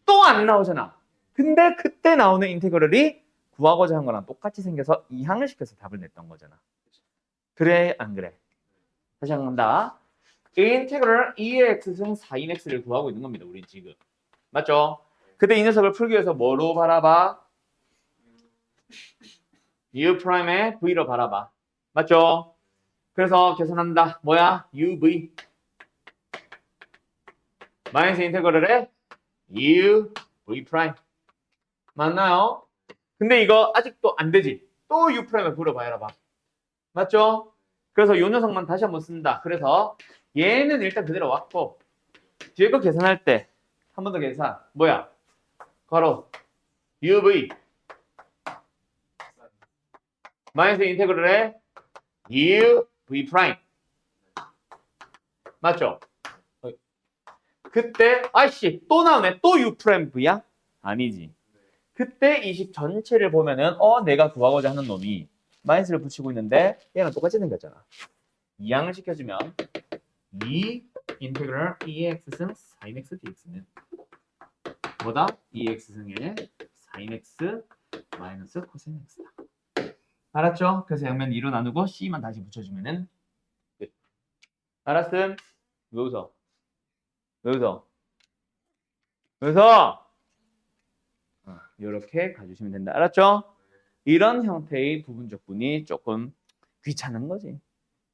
또 안 나오잖아. 근데 그때 나오는 인테그럴이 구하고자 한 거랑 똑같이 생겨서 이항을 시켜서 답을 냈던 거잖아. 그래 안 그래? 다시 한 번 간다. 인테그럴 2x 승 4인x를 구하고 있는 겁니다. 우리 지금. 맞죠? 근데 이 녀석을 풀기 위해서 뭐로 바라봐? U 프라임의 V로 바라봐. 맞죠? 그래서 계산한다. 뭐야? UV 마이너스 인테그럴의 UV 프라임. 맞나요? 근데 이거 아직도 안 되지. 또 U 프라임을 V로 바라봐. 맞죠? 그래서 이 녀석만 다시 한번 쓴다. 그래서 얘는 일단 그대로 왔고 뒤에 거 계산할 때 한 번 더 계산. 뭐야? 바로 UV 마이너스 인테그럴의 UV 프라임. 맞죠? 그때 아이씨 또 나오네. 또 U 프라임 V야? 아니지. 그때 이 식 전체를 보면은 내가 구하고자 하는 놈이 마이너스를 붙이고 있는데 얘랑 똑같이 생겼잖아. 이항을 시켜주면 이 인테그럴 2x승 4x dx는 뭐다? 2x승의 4x 마이너스 코사인 x다. 알았죠? 그래서 양면 2로 나누고 c만 다시 붙여주면은 끝. 알았음? 왜 웃어? 왜 웃어? 왜 웃어? 이렇게 가주시면 된다. 알았죠? 이런 형태의 부분적분이 조금 귀찮은 거지.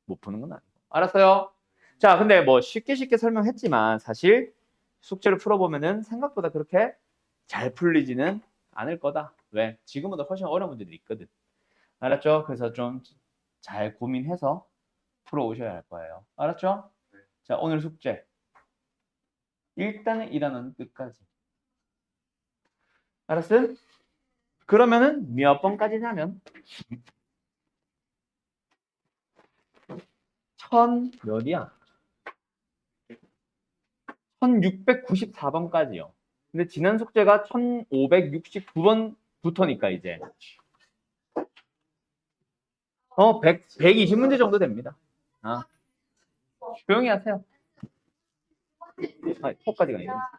못 푸는 건 아니고. 알았어요? 자, 근데 뭐 쉽게 설명했지만 사실 숙제를 풀어보면은 생각보다 그렇게 잘 풀리지는 않을 거다. 왜? 지금보다 훨씬 어려운 문제들이 있거든. 알았죠? 그래서 좀 잘 고민해서 풀어오셔야 할 거예요. 알았죠? 자, 오늘 숙제. 일단은 1단원 끝까지. 알았음? 그러면은 몇 번까지냐면 1000 몇이야? 1694번까지요. 근데 지난 숙제가 1569번부터니까 이제 120문제 정도 됩니다. 조용히 하세요. 아니, 포까지가 아니라.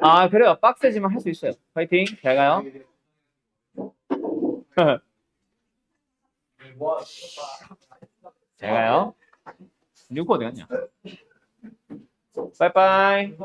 아, 그래요. 빡세지만 할 수 있어요. 파이팅. 잘 가요. 잘 가요. 뉴코 어디 갔냐? 빠이빠이.